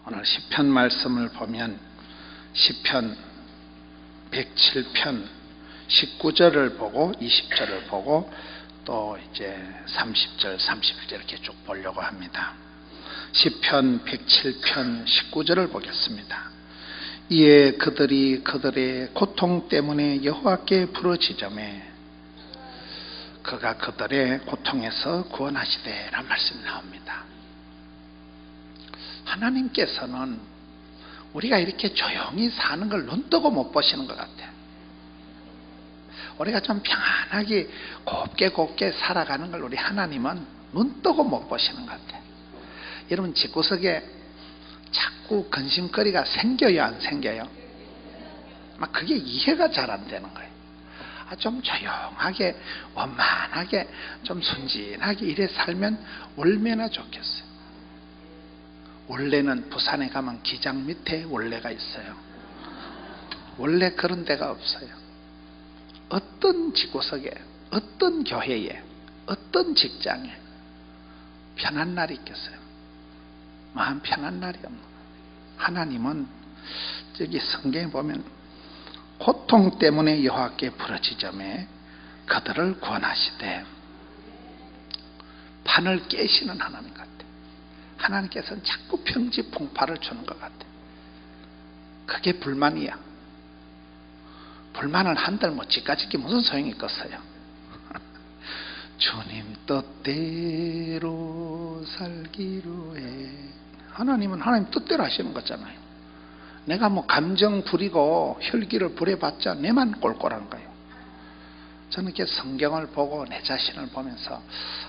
오늘 시편 말씀을 보면 시편 107편 19절을 보고 20절을 보고 또 이제 30절, 31절 이렇게 쭉 보려고 합니다. 시편 107편 19절을 보겠습니다. 이에 그들이 그들의 고통 때문에 여호와께 부르짖으매 그가 그들의 고통에서 구원하시되 라는 말씀이 나옵니다. 하나님께서는 우리가 이렇게 조용히 사는 걸 눈뜨고 못 보시는 것 같아요. 우리가 좀 평안하게 곱게 살아가는 걸 우리 하나님은 눈뜨고 못 보시는 것 같아요. 여러분 집구석에 자꾸 근심거리가 생겨요, 안 생겨요? 막 그게 이해가 잘 안 되는 거예요. 좀 조용하게 원만하게 좀 순진하게 이래 살면 얼마나 좋겠어요. 원래는 부산에 가면 기장 밑에 원래가 있어요. 원래 그런 데가 없어요. 어떤 집구석에, 어떤 교회에, 어떤 직장에 편한 날이 있겠어요? 마음 편한 날이 없는 거예요. 하나님은 저기 성경에 보면 고통 때문에 여호와께 부르짖으매 그들을 구원하시되, 판을 깨시는 하나님 같아요. 하나님께서는 자꾸 평지풍파를 주는 것 같아요. 그게 불만이야. 불만을 한들 뭐 지까짓기 무슨 소용이 있겠어요. 주님 뜻대로 살기로 해. 하나님은 하나님 뜻대로 하시는 거잖아요. 내가 뭐 감정 부리고 혈기를 부려봤자 내만 꼴꼴한 거예요. 저는 이렇게 성경을 보고 내 자신을 보면서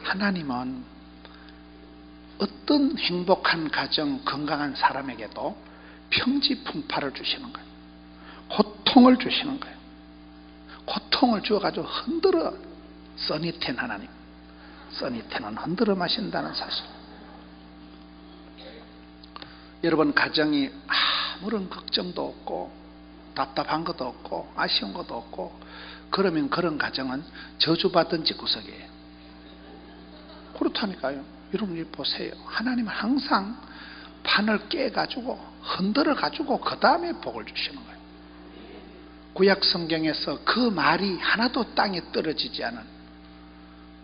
하나님은 어떤 행복한 가정, 건강한 사람에게도 평지풍파를 주시는 거예요. 고통을 주시는 거예요. 고통을 주어가지고 흔들어. 써니텐 하나님, 써니텐은 흔들어 마신다는 사실. 여러분 가정이 아무런 걱정도 없고 답답한 것도 없고 아쉬운 것도 없고 그러면 그런 가정은 저주받은 집구석이에요. 그렇다니까요. 여러분 보세요. 하나님은 항상 판을 깨가지고 흔들어가지고 그 다음에 복을 주시는 거예요. 구약 성경에서 그 말이 하나도 땅에 떨어지지 않은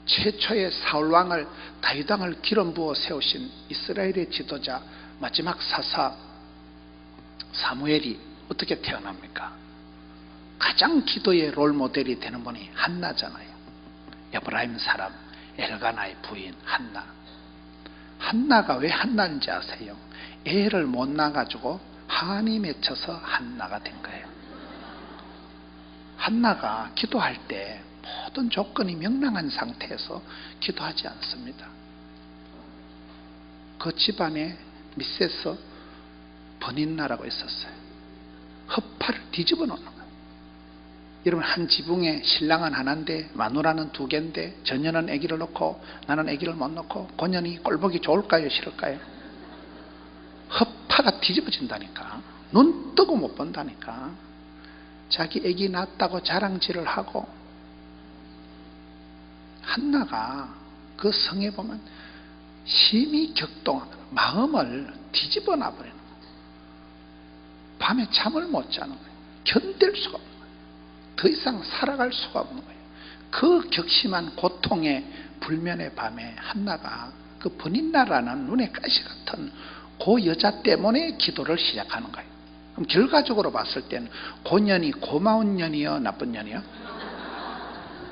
최초의 사울왕을 다윗 왕을 기름 부어 세우신 이스라엘의 지도자 마지막 사사 사무엘이 어떻게 태어납니까? 가장 기도의 롤모델이 되는 분이 한나잖아요. 에브라임 사람 엘가나의 부인 한나. 한나가 왜 한나인지 아세요? 애를 못 낳아가지고 한이 맺혀서 한나가 된 거예요. 한나가 기도할 때 모든 조건이 명랑한 상태에서 기도하지 않습니다. 그 집안에 미세스 버닌나라고 있었어요. 허파를 뒤집어 놓는 거예요. 여러분 한 지붕에 신랑은 하나인데 마누라는 두 개인데 전녀는 아기를 놓고 나는 아기를 못 놓고 고년이 꼴보기 좋을까요, 싫을까요? 허파가 뒤집어진다니까. 눈 뜨고 못 본다니까. 자기 아기 낳았다고 자랑질을 하고. 한나가 그 성에 보면 심히 격동하는 마음을 뒤집어 놔버리는 거예요. 밤에 잠을 못 자는 거예요. 견딜 수가 없는 거예요. 더 이상 살아갈 수가 없는 거예요. 그 격심한 고통의 불면의 밤에 한나가 그 버닌나라는 눈에 가시 같은 그 여자 때문에 기도를 시작하는 거예요. 그럼 결과적으로 봤을 때는 고년이 고마운 년이요, 나쁜 년이요?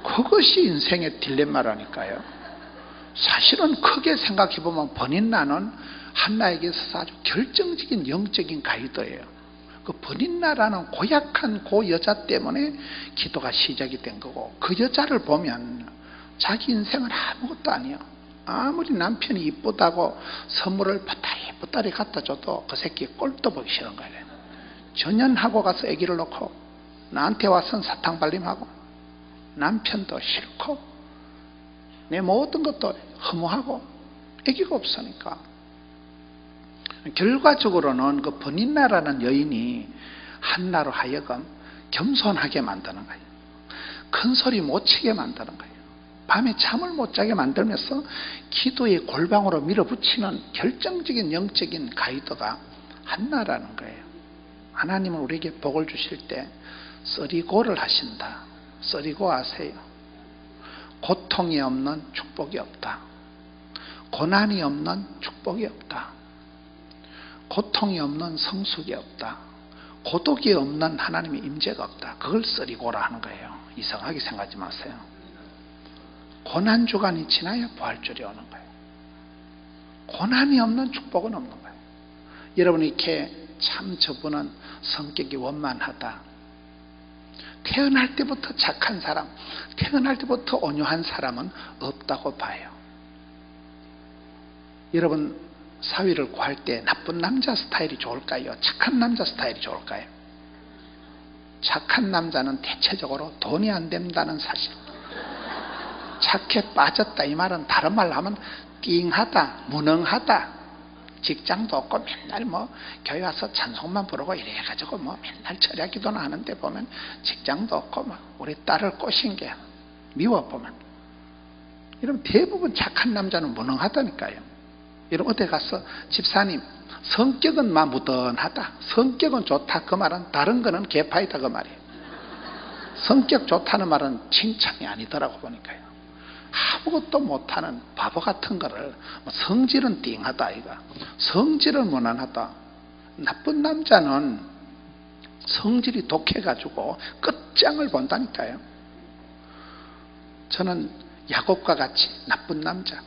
그것이 인생의 딜레마라니까요. 사실은 크게 생각해보면 버닌나는 한나에게 있어서 아주 결정적인 영적인 가이드예요. 그 버닌나라는 고약한 그 여자 때문에 기도가 시작이 된 거고, 그 여자를 보면 자기 인생은 아무것도 아니에요. 아무리 남편이 이쁘다고 선물을 보따리 갖다 줘도 그 새끼 꼴도 보기 싫은 거예요. 전연하고 가서 아기를 놓고 나한테 와서는 사탕발림하고 남편도 싫고 내 모든 것도 허무하고 아기가 없으니까 결과적으로는 그 버닌나라는 여인이 한나로 하여금 겸손하게 만드는 거예요. 큰 소리 못 치게 만드는 거예요. 밤에 잠을 못 자게 만들면서 기도의 골방으로 밀어붙이는 결정적인 영적인 가이드가 한나라는 거예요. 하나님은 우리에게 복을 주실 때 써리고를 하신다. 써리고 하세요. 고통이 없는 축복이 없다. 고난이 없는 축복이 없다. 고통이 없는 성숙이 없다. 고독이 없는 하나님의 임재가 없다. 그걸 써리고라 하는 거예요. 이상하게 생각하지 마세요. 고난주간이 지나야 부활절이 오는 거예요. 고난이 없는 축복은 없는 거예요. 여러분이 이렇게 참 저분은 성격이 원만하다. 태어날 때부터 착한 사람, 태어날 때부터 온유한 사람은 없다고 봐요. 여러분 사위를 구할 때 나쁜 남자 스타일이 좋을까요? 착한 남자 스타일이 좋을까요? 착한 남자는 대체적으로 돈이 안 된다는 사실. 착해 빠졌다 이 말은 다른 말로 하면 띵하다, 무능하다. 직장도 없고 맨날 뭐 교회 와서 찬송만 부르고 이래가지고 뭐 맨날 철야 기도는 하는데 보면 직장도 없고 막 우리 딸을 꼬신 게 미워 보면. 이러면 대부분 착한 남자는 무능하다니까요. 여러분 어디 가서 집사님 성격은 막 무던하다, 성격은 좋다 그 말은 다른 거는 개파이다 그 말이에요. 성격 좋다는 말은 칭찬이 아니더라고 보니까요. 아무것도 못하는 바보 같은 거를 성질은 띵하다 이거, 성질은 무난하다. 나쁜 남자는 성질이 독해가지고 끝장을 본다니까요. 저는 야곱과 같이 나쁜 남자,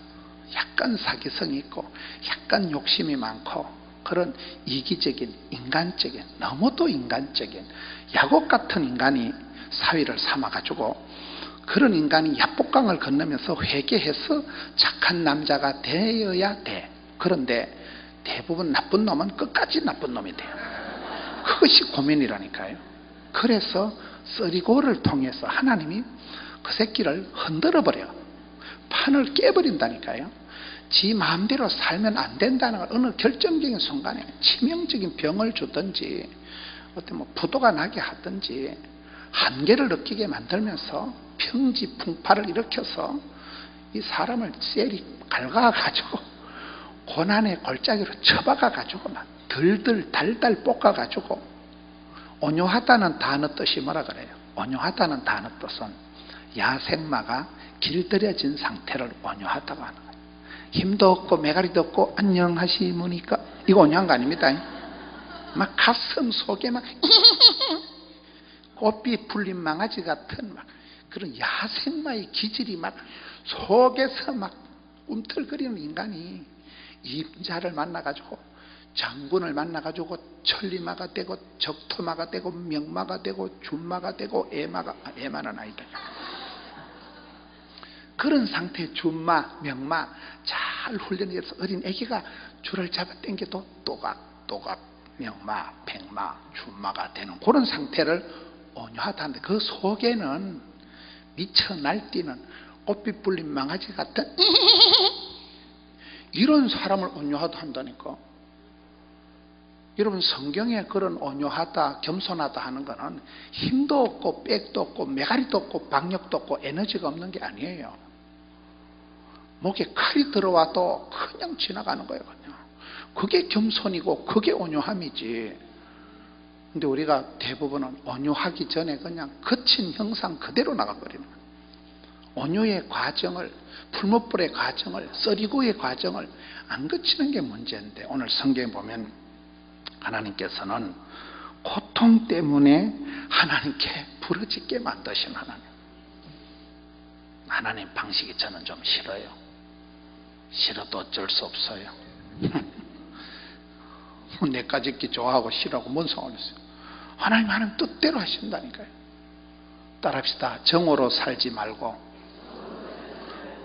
약간 사기성이 있고 약간 욕심이 많고 그런 이기적인 인간적인, 너무도 인간적인 야곱 같은 인간이 사위를 삼아가지고 그런 인간이 야복강을 건너면서 회개해서 착한 남자가 되어야 돼. 그런데 대부분 나쁜 놈은 끝까지 나쁜 놈이 돼요. 그것이 고민이라니까요. 그래서 써리고를 통해서 하나님이 그 새끼를 흔들어 버려. 판을 깨버린다니까요. 지 마음대로 살면 안 된다는 걸 어느 결정적인 순간에 치명적인 병을 주든지 어떤 뭐 부도가 나게 하든지 한계를 느끼게 만들면서 평지풍파를 일으켜서 이 사람을 쎄리 갉아가지고 고난의 골짜기로 쳐박아가지고 막 들들 달달 볶아가지고. 온유하다는 단어 뜻이 뭐라 그래요? 온유하다는 단어 뜻은 야생마가 길들여진 상태를 온유하다고 하는 거예요. 힘도 없고 매가리도 없고 안녕하시무니까 이거 온유한 거 아닙니다. 막 가슴 속에 막 꽃비 풀린 망아지 같은 막 그런 야생마의 기질이 막 속에서 막 꿈틀거리는 인간이 임자를 만나가지고 장군을 만나가지고 천리마가 되고 적토마가 되고 명마가 되고 준마가 되고 애마는 아니다. 그런 상태의 준마, 명마 잘 훈련해서 어린 애기가 줄을 잡아 당겨도 또각 명마, 백마, 준마가 되는 그런 상태를 온유하다는데 그 속에는 미쳐 날뛰는 꽃빛 불린 망아지 같은 이런 사람을 온유하다 한다니까. 여러분 성경에 그런 온유하다 겸손하다 하는 거는 힘도 없고 빽도 없고 매가리도 없고 박력도 없고 에너지가 없는 게 아니에요. 목에 칼이 들어와도 그냥 지나가는 거예요. 그냥 그게 겸손이고 그게 온유함이지. 근데 우리가 대부분은 온유하기 전에 그냥 거친 형상 그대로 나가버리는 거예요. 온유의 과정을, 풀무불의 과정을, 써리고의 과정을 안 거치는 게 문제인데 오늘 성경에 보면 하나님께서는 고통 때문에 하나님께 부르짖게 만드신 하나님 방식이 저는 좀 싫어요. 싫어도 어쩔 수 없어요. 내까 짓기 좋아하고 싫어하고 뭔 상관이있어요. 하나님 뜻대로 하신다니까요. 따라합시다. 정으로 살지 말고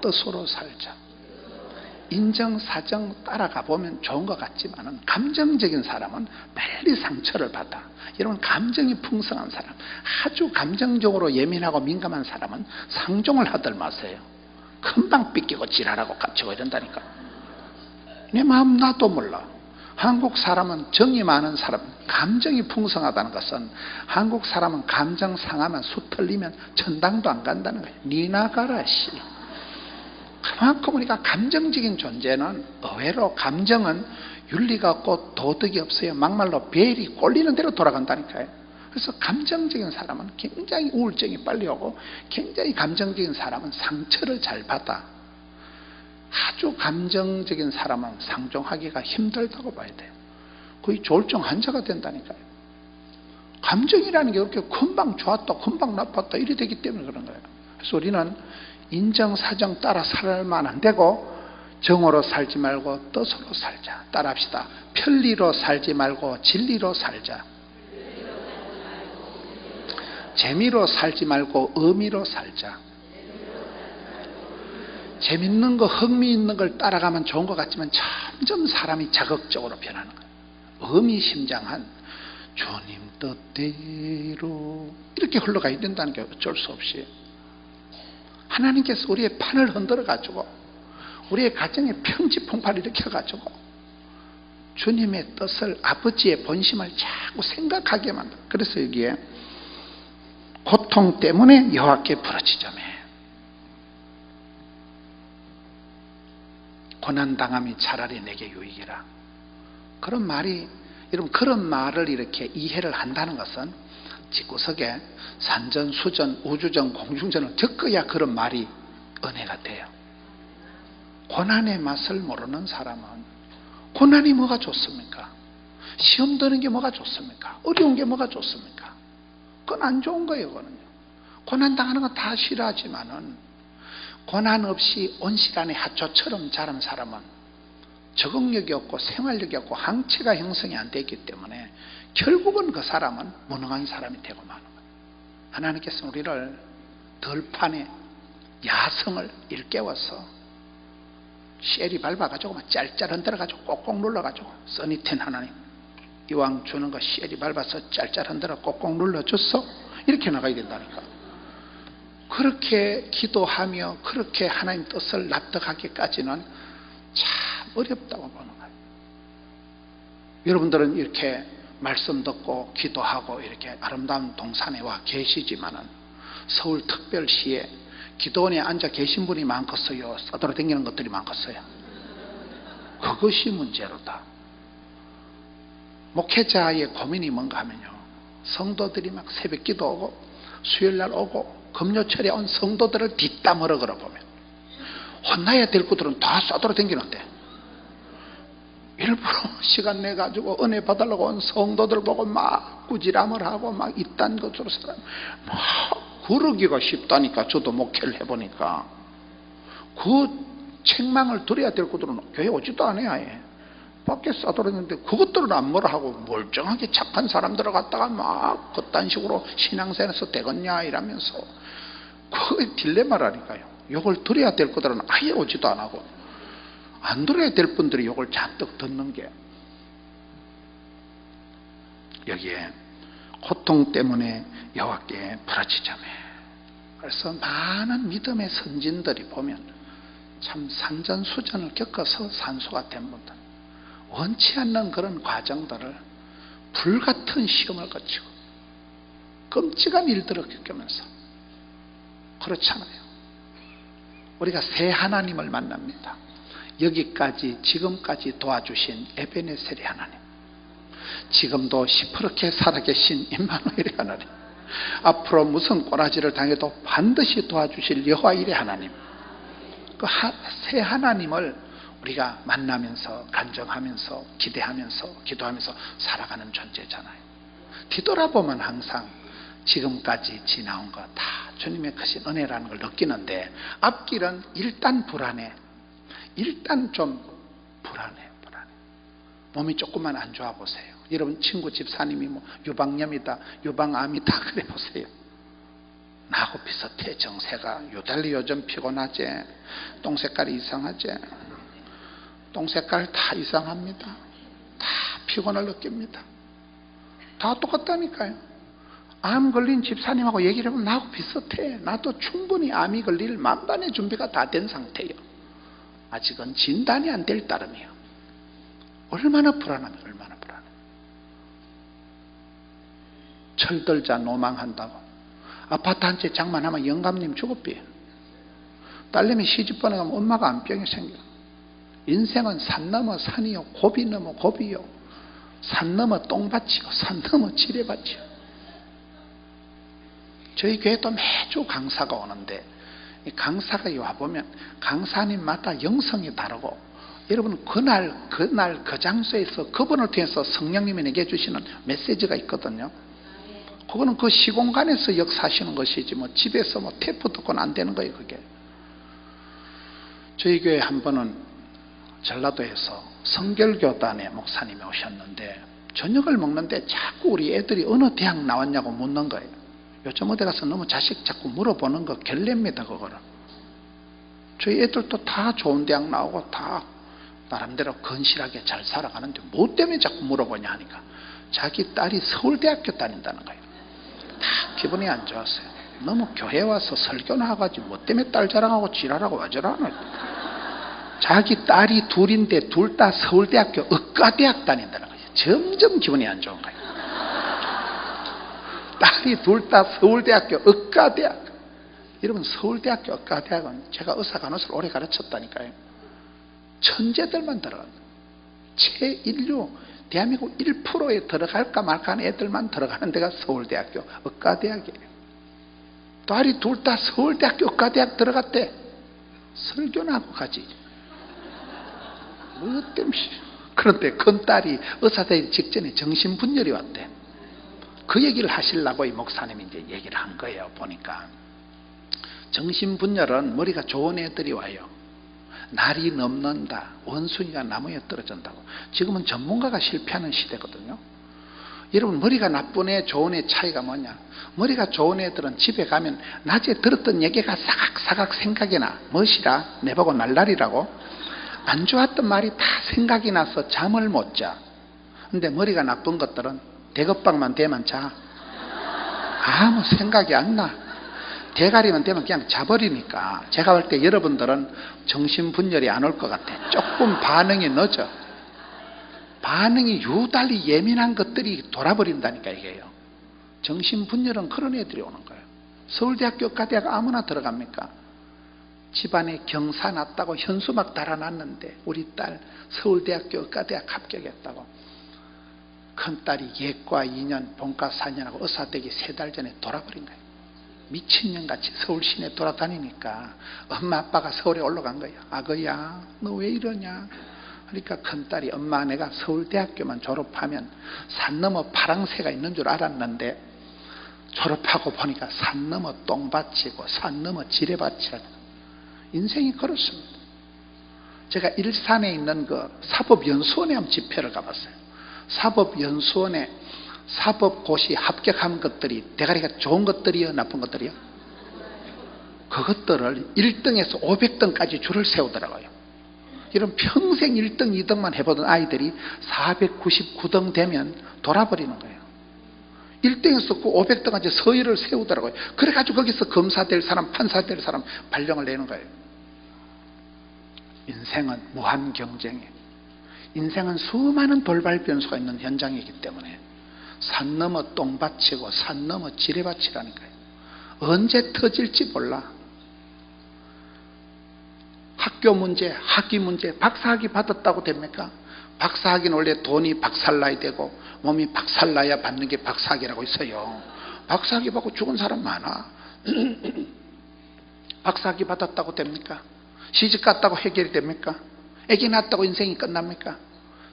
뜻으로 살자. 인정사정 따라가 보면 좋은 것 같지만 감정적인 사람은 빨리 상처를 받아. 여러분 감정이 풍성한 사람, 아주 감정적으로 예민하고 민감한 사람은 상종을 하들 마세요. 금방 삐끼고 지랄하고 깝치고 이런다니까. 내 마음 나도 몰라. 한국 사람은 정이 많은 사람, 감정이 풍성하다는 것은 한국 사람은 감정 상하면 수 털리면 천당도 안 간다는 거예요. 니 나가라 씨. 그만큼 우리가 감정적인 존재는 의외로 감정은 윤리가 없고 도덕이 없어요. 막말로 벨이 꼴리는 대로 돌아간다니까요. 그래서 감정적인 사람은 굉장히 우울증이 빨리 오고, 굉장히 감정적인 사람은 상처를 잘 받아. 아주 감정적인 사람은 상종하기가 힘들다고 봐야 돼요. 거의 조울증 환자가 된다니까요. 감정이라는 게 그렇게 금방 좋았다 금방 나빴다 이래 되기 때문에 그런 거예요. 그래서 우리는 인정사정 따라 살면 안 되고, 정으로 살지 말고 뜻으로 살자. 따라합시다. 편리로 살지 말고 진리로 살자. 재미로 살지 말고 의미로 살자. 재밌는 거, 흥미있는 걸 따라가면 좋은 것 같지만 점점 사람이 자극적으로 변하는 거예요. 의미심장한 주님 뜻대로 이렇게 흘러가야 된다는 게 어쩔 수 없이. 하나님께서 우리의 판을 흔들어 가지고 우리의 가정에 평지풍파를 일으켜 가지고 주님의 뜻을, 아버지의 본심을 자꾸 생각하게 만든다. 그래서 여기에 고통 때문에 여호와께 부르짖으며 고난당함이 차라리 내게 유익이라. 그런 말이, 여러분, 그런 말을 이렇게 이해를 한다는 것은 집구석에 산전, 수전, 우주전, 공중전을 겪어야 그런 말이 은혜가 돼요. 고난의 맛을 모르는 사람은 고난이 뭐가 좋습니까? 시험 드는 게 뭐가 좋습니까? 어려운 게 뭐가 좋습니까? 그건 안 좋은 거예요. 그거는요. 고난 당하는 건 다 싫어하지만은 고난 없이 온실안의 하초처럼 자란 사람은 적응력이 없고 생활력이 없고 항체가 형성이 안 되기 때문에 결국은 그 사람은 무능한 사람이 되고 마는 거예요. 하나님께서 우리를 덜판에 야성을 일깨워서 쉘이 밟아가지고 막 짤짤 흔들어가지고 꼭꼭 눌러가지고, 써니텐 하나님 이왕 주는 거 쉘이 밟아서 짤짤 흔들어 꼭꼭 눌러줬어, 이렇게 나가야 된다니까. 그렇게 기도하며 그렇게 하나님 뜻을 납득하기까지는 참 어렵다고 보는 거예요. 여러분들은 이렇게 말씀 듣고 기도하고 이렇게 아름다운 동산에 와 계시지만은 서울특별시에 기도원에 앉아 계신 분이 많겠어요? 떠돌아다니는 것들이 많겠어요? 그것이 문제로다. 목회자의 고민이 뭔가 하면요, 성도들이 막 새벽기도 오고 수요일날 오고 금요철에 온 성도들을 뒷담화로 걸어보면 혼나야 될 것들은 다 떠돌아다니는데, 일부러 시간 내가지고 은혜 받으려고 온 성도들 보고 막 꾸지람을 하고 막 이딴 것으로 살아요. 막 그러기가 쉽다니까. 저도 목회를 해보니까 그 책망을 들어야 될 것들은 교회 오지도 않아요. 아예 밖에 싸돌았는데 그것들은 안 뭐라 하고 멀쩡하게 착한 사람들을 갖다가 막 그딴 식으로 신앙생활에서 되겠냐 이러면서, 그게 딜레마라니까요. 욕을 들어야 될 것들은 아예 오지도 안 하고, 안 들어야 될 분들이 욕을 잔뜩 듣는 게, 여기에 고통 때문에 여호와께 부르짖으며. 그래서 많은 믿음의 선진들이 보면 참 산전수전을 겪어서 산소가 된 분들, 원치 않는 그런 과정들을 불같은 시험을 거치고 끔찍한 일들을 겪으면서, 그렇잖아요. 우리가 새 하나님을 만납니다. 여기까지 지금까지 도와주신 에베네셀의 하나님, 지금도 시퍼렇게 살아계신 임마누엘의 하나님, 앞으로 무슨 꼬라지를 당해도 반드시 도와주실 여호와 일의 하나님, 그 새 하나님을 우리가 만나면서 간증하면서 기대하면서 기도하면서 살아가는 존재잖아요. 뒤돌아보면 항상 지금까지 지나온 거 다 주님의 크신 은혜라는 걸 느끼는데, 앞길은 일단 불안해. 일단 좀 불안해. 몸이 조금만 안 좋아 보세요. 여러분 친구 집사님이 뭐 유방염이다, 유방암이다 그래 보세요. 나하고 비슷해. 정세가 유달리 요즘 피곤하지, 똥 색깔이 이상하지, 똥 색깔 다 이상합니다. 다 피곤을 느낍니다. 다 똑같다니까요. 암 걸린 집사님하고 얘기를 해보면 나하고 비슷해. 나도 충분히 암이 걸릴 만반의 준비가 다 된 상태예요. 아직은 진단이 안 될 따름이에요. 얼마나 불안하면 얼마나 불안해. 철들자 노망한다고 아파트 한 채 장만하면 영감님 주급비예요. 딸내미 시집 보내가면 엄마가 암병이 생겨. 인생은 산 넘어 산이요, 고비 넘어 고비요, 산 넘어 똥밭이요, 산 넘어 지뢰밭이요. 저희 교회도 매주 강사가 오는데, 이 강사가 와보면 강사님마다 영성이 다르고, 여러분 그날 그 장소에서 그분을 통해서 성령님이 내게 주시는 메시지가 있거든요. 그거는 그 시공간에서 역사하시는 것이지 뭐 집에서 뭐 테이프 듣고는 안 되는 거예요. 그게. 저희 교회 한 번은 전라도에서 성결교단의 목사님이 오셨는데, 저녁을 먹는데 자꾸 우리 애들이 어느 대학 나왔냐고 묻는 거예요. 요즘 어디 가서 너무 자식 자꾸 물어보는 거 결례입니다. 그거는. 저희 애들도 다 좋은 대학 나오고 다 나름대로 건실하게 잘 살아가는데 뭐 때문에 자꾸 물어보냐 하니까 자기 딸이 서울대학교 다닌다는 거예요. 다 기분이 안 좋았어요. 너무 교회 와서 설교 나와가지고 뭐 때문에 딸 자랑하고 지랄하고 와저라노. 자기 딸이 둘인데 둘 다 서울대학교 의과대학 다닌다는 거예요. 점점 기분이 안 좋은 거예요. 딸이 둘 다 서울대학교 의과대학. 여러분, 서울대학교 의과대학은 제가 의사간호사를 오래 가르쳤다니까요. 천재들만 들어가요. 최인류 대한민국 1%에 들어갈까 말까 하는 애들만 들어가는 데가 서울대학교 의과대학이에요. 딸이 둘 다 서울대학교 의과대학 들어갔대. 설교나 하고 가지. 뭐 때문에. 그런데 큰딸이 의사 되기 직전에 정신분열이 왔대. 그 얘기를 하시려고 이 목사님이 이제 얘기를 한 거예요. 보니까 정신분열은 머리가 좋은 애들이 와요. 날이 넘는다, 원숭이가 나무에 떨어진다고. 지금은 전문가가 실패하는 시대거든요. 여러분, 머리가 나쁜 애 좋은 애 차이가 뭐냐? 머리가 좋은 애들은 집에 가면 낮에 들었던 얘기가 사각사각 생각이 나. 멋이라 내보고 날라리라고. 안 좋았던 말이 다 생각이 나서 잠을 못 자. 근데 머리가 나쁜 것들은 대급박만 되면 자. 아무 생각이 안 나. 대가리만 되면 그냥 자버리니까. 제가 볼 때 여러분들은 정신분열이 안 올 것 같아. 조금 반응이 늦어. 반응이 유달리 예민한 것들이 돌아버린다니까 이게요. 정신분열은 그런 애들이 오는 거예요. 서울대학교 의과대학 아무나 들어갑니까? 집안에 경사 났다고 현수막 달아놨는데 우리 딸 서울대학교 의과대학 합격했다고. 큰딸이 예과 2년 본과 4년하고 의사 되기 3달 전에 돌아버린 거예요. 미친년같이 서울 시내 돌아다니니까 엄마 아빠가 서울에 올라간 거예요. 아거야, 너 왜 이러냐? 그러니까 큰딸이 엄마, 내가 서울대학교만 졸업하면 산 너머 파랑새가 있는 줄 알았는데 졸업하고 보니까 산 너머 똥밭이고 산 너머 지뢰밭이라고. 인생이 그렇습니다. 제가 일산에 있는 그 사법연수원에 한번 집회를 가봤어요. 사법연수원에 사법고시 합격한 것들이 대가리가 좋은 것들이요, 나쁜 것들이요? 그것들을 1등에서 500등까지 줄을 세우더라고요. 이런 평생 1등, 2등만 해보던 아이들이 499등 되면 돌아버리는 거예요. 1등에서 500등까지 서열을 세우더라고요. 그래가지고 거기서 검사 될 사람, 판사 될 사람 발령을 내는 거예요. 인생은 무한 경쟁이에요. 인생은 수많은 돌발 변수가 있는 현장이기 때문에 산 넘어 똥밭이고 산 넘어 지뢰밭이라니까요. 언제 터질지 몰라. 학교 문제, 학위 문제, 박사학위 받았다고 됩니까? 박사학위는 원래 돈이 박살나야 되고 몸이 박살나야 받는 게 박사학위라고 있어요. 박사학위 받고 죽은 사람 많아. 박사학위 받았다고 됩니까? 시집 갔다고 해결이 됩니까? 애기 낳았다고 인생이 끝납니까?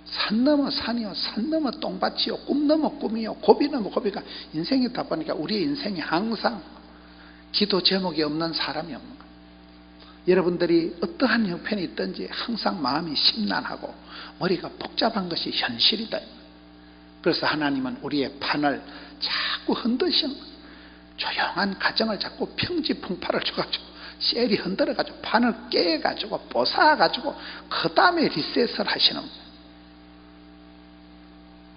산 넘어 산이요, 산 넘어 똥밭이요, 꿈 넘어 꿈이요, 고비 넘어 고비가 인생이다 보니까 우리의 인생이 항상 기도 제목이 없는 사람이 없는 거예요. 여러분들이 어떠한 형편이 있든지 항상 마음이 심란하고 머리가 복잡한 것이 현실이다. 그래서 하나님은 우리의 판을 자꾸 흔드시는 거예요. 조용한 가정을 자꾸 평지풍파를 줘가지고 셀이 흔들어가지고 판을 깨가지고 뽀사가지고 그 다음에 리셋을 하시는 거예요.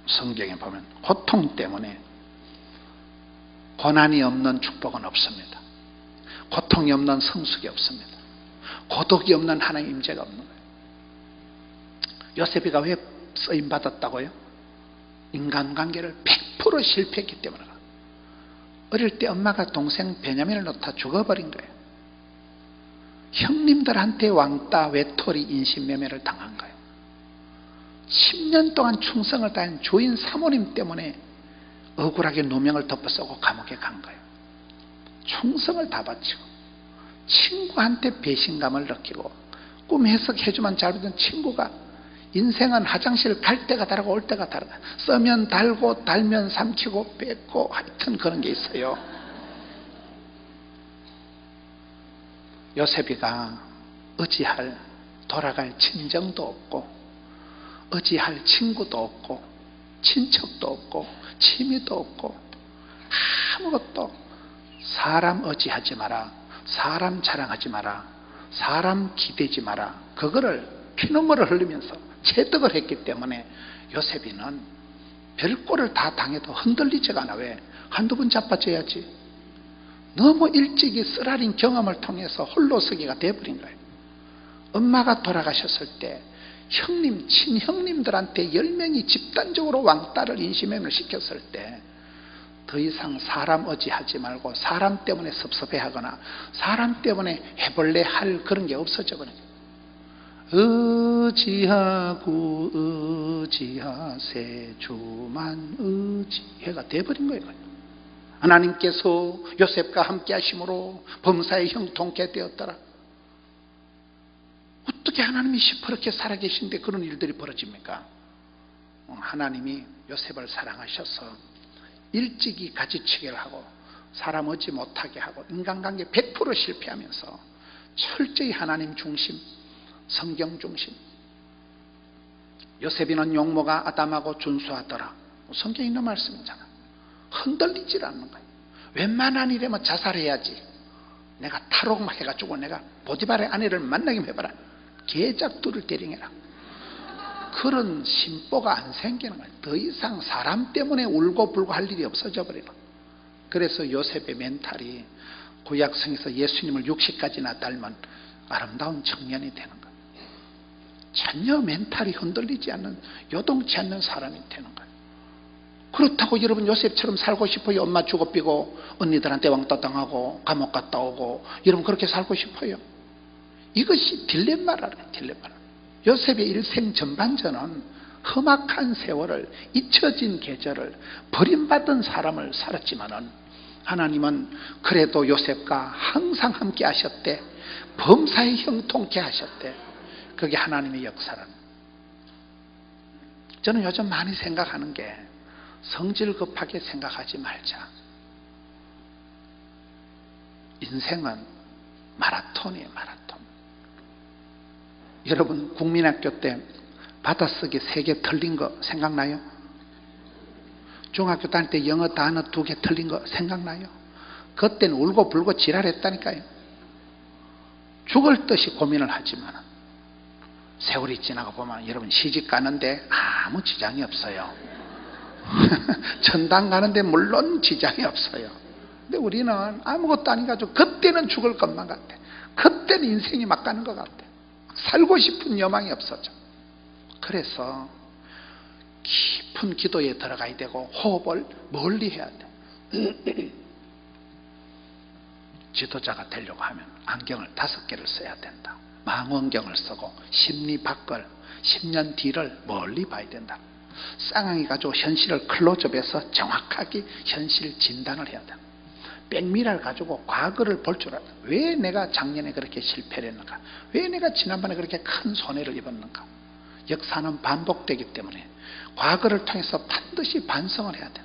성경에 보면 고통 때문에 고난이 없는 축복은 없습니다. 고통이 없는 성숙이 없습니다. 고독이 없는 하나님 임재가 없는 거예요. 요셉이가 왜 쓰임받았다고요? 인간관계를 100% 실패했기 때문에. 어릴 때 엄마가 동생 베냐민을 놓다 죽어버린 거예요. 형님들한테 왕따, 외톨이, 인신매매를 당한 거예요. 10년 동안 충성을 다한 조인 사모님 때문에 억울하게 누명을 덮어쓰고 감옥에 간 거예요. 충성을 다 바치고 친구한테 배신감을 느끼고 꿈 해석해주면 잘 보던 친구가 인생은 화장실 갈 때가 다르고 올 때가 다르다. 써면 달고 달면 삼키고 뺏고 하여튼 그런 게 있어요. 요셉이가 의지할 돌아갈 친정도 없고 의지할 친구도 없고 친척도 없고 취미도 없고 아무것도. 사람 의지하지 마라, 사람 자랑하지 마라, 사람 기대지 마라. 그거를 피눈물을 흘리면서 체득을 했기 때문에 요셉이는 별꼴을 다 당해도 흔들리지가 않아. 왜? 한두 번 자빠져야지. 너무 일찍이 쓰라린 경험을 통해서 홀로서기가 돼버린 거예요. 엄마가 돌아가셨을 때 형님, 친형님들한테 10명이 집단적으로 왕따를 인신매매를 시켰을 때 더 이상 사람 의지하지 말고 사람 때문에 섭섭해하거나 사람 때문에 해볼래 할 그런 게 없어져 버려요. 의지하고 의지하세 주만 의지해가 돼버린 거예요. 하나님께서 요셉과 함께 하심으로 범사에 형통케 되었더라. 어떻게 하나님이 시퍼렇게 살아계신데 그런 일들이 벌어집니까? 하나님이 요셉을 사랑하셔서 일찍이 가지치기를 하고 사람 얻지 못하게 하고 인간관계 100% 실패하면서 철저히 하나님 중심, 성경 중심. 요셉이는 용모가 아담하고 준수하더라. 성경에 있는 말씀이잖아. 흔들리질 않는 거예요. 웬만한 일이면 자살해야지. 내가 탈옥 해가지고 내가 보디발의 아내를 만나게 해봐라. 개잡두를 대령해라. 그런 심보가 안 생기는 거예요. 더 이상 사람 때문에 울고 불고 할 일이 없어져 버리는 거예요. 그래서 요셉의 멘탈이 구약성에서 예수님을 60까지나 닮은 아름다운 청년이 되는 거예요. 전혀 멘탈이 흔들리지 않는, 요동치 않는 사람이 되는 거예요. 그렇다고 여러분 요셉처럼 살고 싶어요? 엄마 죽어삐고 언니들한테 왕따 당하고 감옥 갔다 오고 여러분 그렇게 살고 싶어요? 이것이 딜레마라는 딜레마. 요셉의 일생 전반전은 험악한 세월을, 잊혀진 계절을, 버림받은 사람을 살았지만은 하나님은 그래도 요셉과 항상 함께 하셨대. 범사에 형통케 하셨대. 그게 하나님의 역사라는. 저는 요즘 많이 생각하는 게 성질 급하게 생각하지 말자. 인생은 마라톤이에요, 마라톤. 여러분 국민학교 때 받아쓰기 3개 틀린 거 생각나요? 중학교 다닐 때 영어 단어 2개 틀린 거 생각나요? 그때는 울고 불고 지랄했다니까요. 죽을 듯이 고민을 하지만 세월이 지나고 보면 여러분 시집 가는데 아무 지장이 없어요. 전당 가는데 물론 지장이 없어요. 근데 우리는 아무것도 아니가지고 그때는 죽을 것만 같아. 그때는 인생이 막 가는 것 같아. 살고 싶은 여망이 없어져. 그래서 깊은 기도에 들어가야 되고 호흡을 멀리 해야 돼. 지도자가 되려고 하면 안경을 5개를 써야 된다. 망원경을 쓰고 심리 밖을 10년 뒤를 멀리 봐야 된다. 쌍둥이 가지고 현실을 클로즈업해서 정확하게 현실 진단을 해야 된다. 백미러를 가지고 과거를 볼 줄 알아. 왜 내가 작년에 그렇게 실패를 했는가? 왜 내가 지난번에 그렇게 큰 손해를 입었는가? 역사는 반복되기 때문에 과거를 통해서 반드시 반성을 해야 돼.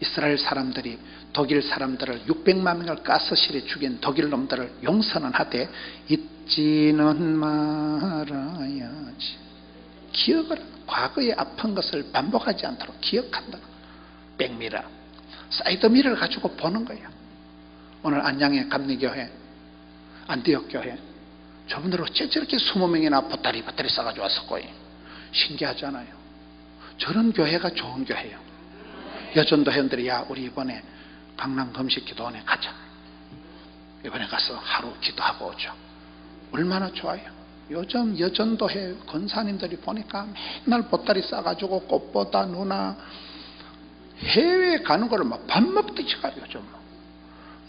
이스라엘 사람들이 독일 사람들을 600만 명을 가스실에 죽인 독일 놈들을 용서는 하되 잊지는 말아야지. 기억을, 과거의 아픈 것을 반복하지 않도록 기억한다. 백미러, 사이드미러를 가지고 보는 거예요. 오늘 안양의 감리교회, 안디옥교회 저분들 어째 저렇게 20명이나 보따리 싸가지고 왔었고, 신기하잖아요. 저런 교회가 좋은 교회예요. 여전도 회원들이 야 우리 이번에 강남 금식 기도원에 가자. 이번에 가서 하루 기도하고 오죠. 얼마나 좋아요. 요즘 여전도회 권사님들이 보니까 맨날 보따리 싸가지고 꽃보다 누나 해외에 가는 거를 막 밥 먹듯이 가요. 요즘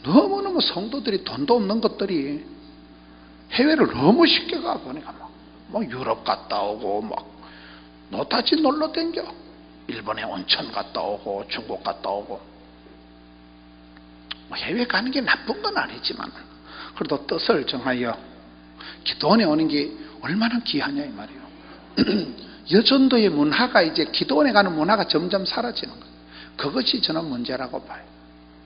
너무너무 성도들이 돈도 없는 것들이 해외를 너무 쉽게 가 보니까 뭐 유럽 갔다 오고 막 노타지 놀러 댕겨. 일본에 온천 갔다 오고 중국 갔다 오고. 뭐 해외 가는 게 나쁜 건 아니지만 그래도 뜻을 정하여 기도원에 오는 게 얼마나 귀하냐 이 말이에요. 여전도의 문화가 이제 기도원에 가는 문화가 점점 사라지는 거예요. 그것이 저는 문제라고 봐요.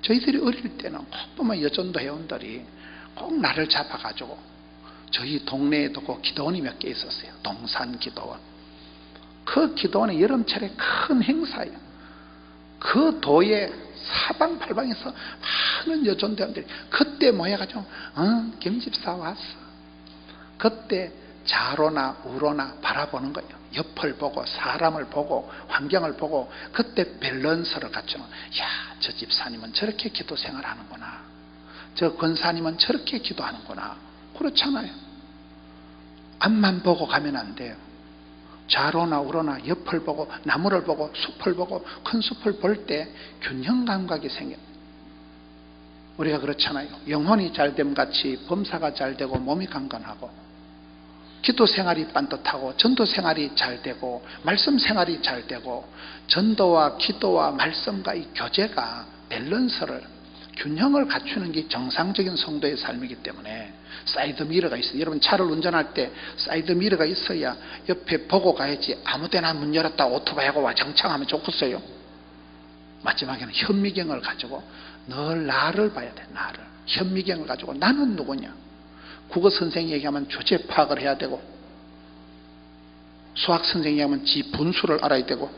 저희들이 어릴 때는 꼭 보면 여전도 회원들이 꼭 나를 잡아가지고 저희 동네에도 그 기도원이 몇 개 있었어요. 동산 기도원. 그 기도원의 여름철에 큰 행사예요. 그 도에 사방팔방에서 많은 여전도원들이 그때 모여가지고 김집사 왔어. 그때 좌로나 우로나 바라보는 거예요. 옆을 보고 사람을 보고 환경을 보고 그때 밸런스를 갖추는. 야, 저 집사님은 저렇게 기도 생활하는구나. 저 권사님은 저렇게 기도하는구나. 그렇잖아요. 앞만 보고 가면 안 돼요. 좌로나 우로나 옆을 보고 나무를 보고 숲을 보고 큰 숲을 볼 때 균형 감각이 생겨요. 우리가 그렇잖아요. 영혼이 잘됨 같이 범사가 잘되고 몸이 강건하고 기도 생활이 반듯하고 전도 생활이 잘되고 말씀 생활이 잘되고 전도와 기도와 말씀과 이 교제가 밸런스를 균형을 갖추는 게 정상적인 성도의 삶이기 때문에 사이드 미러가 있어요. 여러분 차를 운전할 때 사이드 미러가 있어야 옆에 보고 가야지 아무 데나 문 열었다 오토바이하고 와장창하면 좋겠어요. 마지막에는 현미경을 가지고 늘 나를 봐야 돼. 나를. 현미경을 가지고 나는 누구냐. 국어 선생이 얘기하면 주제 파악을 해야 되고 수학 선생이 얘기하면 지 분수를 알아야 되고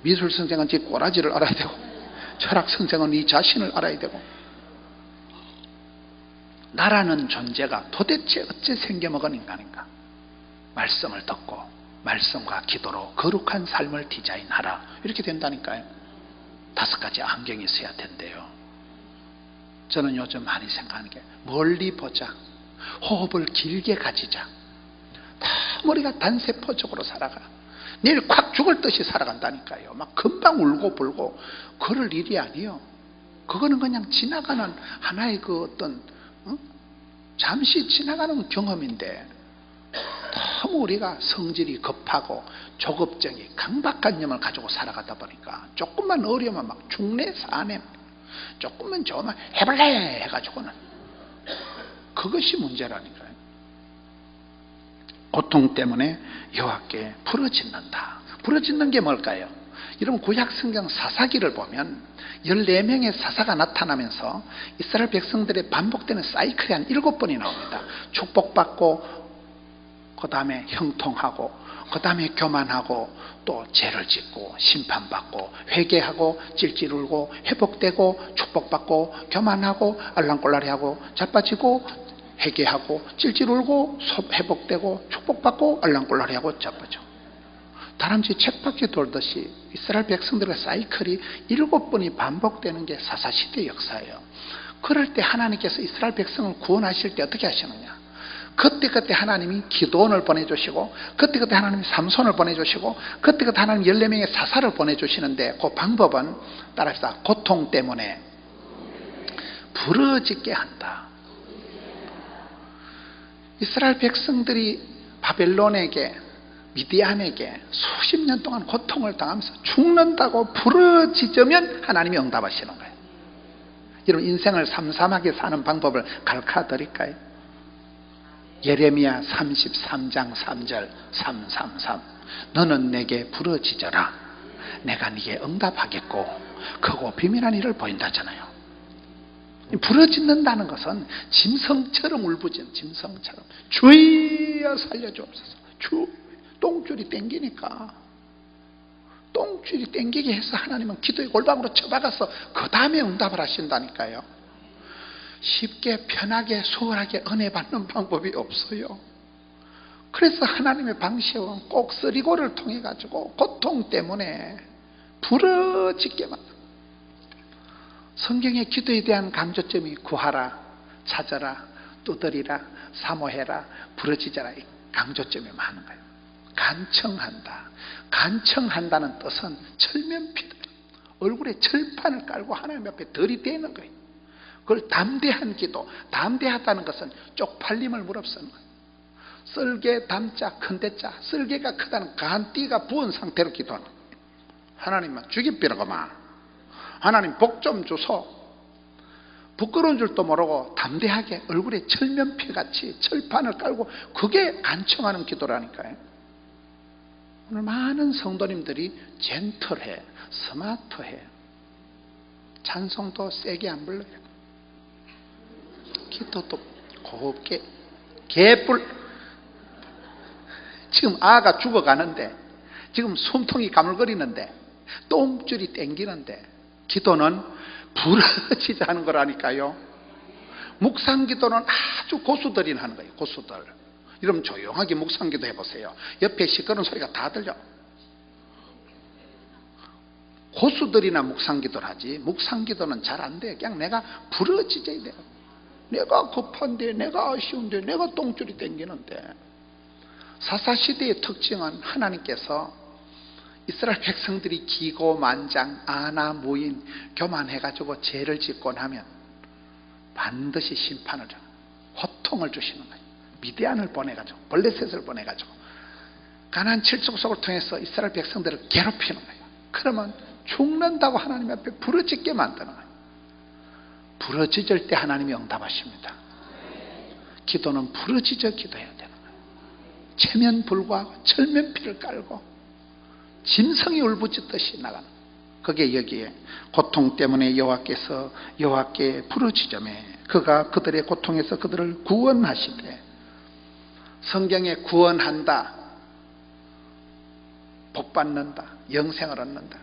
미술 선생은 지 꼬라지를 알아야 되고 철학 선생은 이 자신을 알아야 되고 나라는 존재가 도대체 어째 생겨먹은 인간인가. 말씀을 듣고 말씀과 기도로 거룩한 삶을 디자인하라. 이렇게 된다니까요. 5가지 안경이 있어야 된대요. 저는 요즘 많이 생각하는 게 멀리 보자. 호흡을 길게 가지자. 너무 우리가 단세포적으로 살아가. 내일 콱 죽을 듯이 살아간다니까요. 막 금방 울고 불고 그럴 일이 아니에요. 그거는 그냥 지나가는 하나의 그 어떤 잠시 지나가는 경험인데 너무 우리가 성질이 급하고 조급증이 강박관념을 가지고 살아가다 보니까 조금만 어려우면 막 죽네 사네 조금만 좋으면 해볼래 해가지고는 그것이 문제라니까요. 고통 때문에 여호와께 부르짖는다. 부르짖는 게 뭘까요? 여러분 구약 성경 사사기를 보면 14명의 사사가 나타나면서 이스라엘 백성들의 반복되는 사이클이 한 7번이 나옵니다. 축복받고 그 다음에 형통하고 그 다음에 교만하고 또 죄를 짓고 심판받고 회개하고 찔찔 울고 회복되고 축복받고 교만하고 알랑꼴라리하고 자빠지고 회개하고 찔찔 울고 회복되고 축복받고 알랑꼴라리하고 자빠져. 다람쥐 쳇바퀴 돌듯이 이스라엘 백성들의 사이클이 7번이 반복되는 게 사사시대 역사예요. 그럴 때 하나님께서 이스라엘 백성을 구원하실 때 어떻게 하시느냐. 그때 하나님이 기도원을 보내주시고 그때 하나님이 삼손을 보내주시고 그때 하나님 14명의 사사를 보내주시는데 그 방법은 따라합시다. 고통 때문에 부르짖게 한다. 이스라엘 백성들이 바벨론에게 미디안에게 수십 년 동안 고통을 당하면서 죽는다고 부르짖으면 하나님이 응답하시는 거예요. 여러분 인생을 삼삼하게 사는 방법을 가르쳐 드릴까요? 예레미야 33장 3절 333 너는 내게 부르짖어라 내가 네게 응답하겠고 크고 비밀한 일을 보인다잖아요. 부르짖는다는 것은 짐승처럼 울부짖는 짐승처럼 주여 살려주옵소서. 똥줄이 땡기니까 똥줄이 땡기게 해서 하나님은 기도의 골방으로 쳐박아서 그 다음에 응답을 하신다니까요. 쉽게 편하게 수월하게 은혜 받는 방법이 없어요. 그래서 하나님의 방식은 꼭 쓰리고를 통해 가지고 고통 때문에 부르짖게 만듭니다. 성경의 기도에 대한 강조점이 구하라, 찾아라, 두드리라, 사모해라, 부르짖어라 이 강조점이 많은 거예요. 간청한다. 간청한다는 뜻은 철면피들 얼굴에 철판을 깔고 하나님 앞에 들이대는 거예요. 그걸 담대한 기도, 담대하다는 것은 쪽팔림을 무릅쓰는 거예요. 쓸개 담자 큰대자, 쓸개가 크다는 강한 띠가 부은 상태로 기도하는 거예요. 하나님만 죽이비라고만, 하나님 복 좀 주소. 부끄러운 줄도 모르고 담대하게 얼굴에 철면피같이 철판을 깔고, 그게 간청하는 기도라니까요. 오늘 많은 성도님들이 젠틀해, 스마트해, 찬송도 세게 안 불러요. 기도도 곱게, 개뿔. 지금 아가 죽어가는데, 지금 숨통이 가물거리는데, 똥줄이 땡기는데, 기도는 부러지지 하는 거라니까요. 묵상기도는 아주 고수들이 하는 거예요. 고수들. 여러분 조용하게 묵상기도 해보세요. 옆에 시끄러운 소리가 다 들려. 고수들이나 묵상기도를 하지, 묵상기도는 잘 안 돼. 그냥 내가 부러지져야 돼요. 내가 급한데, 내가 아쉬운데, 내가 똥줄이 땡기는데. 사사시대의 특징은 하나님께서 이스라엘 백성들이 기고만장, 아나, 무인, 교만해가지고 죄를 짓고 나면 반드시 심판을 줘요. 고통을 주시는 거예요. 미디안을 보내가지고, 블레셋을 보내가지고 가나안 칠족속을 통해서 이스라엘 백성들을 괴롭히는 거예요. 그러면 죽는다고 하나님 앞에 부르짖게 만드는 거예요. 부르짖을 때 하나님이 응답하십니다. 기도는 부르짖어 기도해야 되는 거예요. 체면불구하고 철면피를 깔고 짐승이 울부짖듯이 나가는 거예요. 그게 여기에 고통 때문에 여호와께 부르짖으매 그가 그들의 고통에서 그들을 구원하시되, 성경에 구원한다, 복받는다, 영생을 얻는다.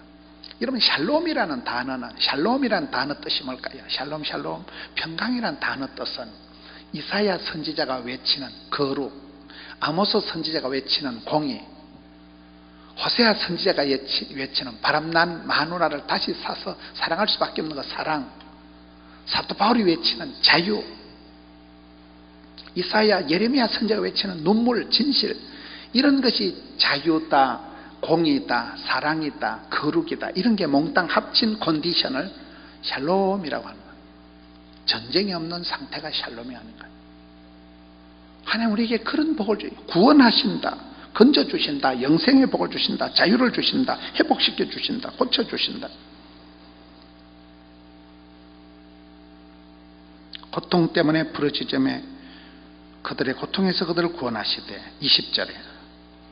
여러분 샬롬이라는 단어 뜻이 뭘까요? 샬롬, 평강이라는 단어 뜻은 이사야 선지자가 외치는 거룩, 아모스 선지자가 외치는 공의, 호세아 선지자가 외치는 바람난 마누라를 다시 사서 사랑할 수밖에 없는 것 사랑, 사도 바울이 외치는 자유, 이사야 예레미야 선지자가 외치는 눈물, 진실, 이런 것이 자유다, 공의다, 사랑이다, 거룩이다, 이런 게 몽땅 합친 컨디션을 샬롬이라고 하는 거예요. 전쟁이 없는 상태가 샬롬이 아닌가요? 하나님 우리에게 그런 복을 줘요. 구원하신다, 건져주신다, 영생의 복을 주신다, 자유를 주신다, 회복시켜 주신다, 고쳐주신다. 고통 때문에 부르짖음에 그들의 고통에서 그들을 구원하시되, 20절에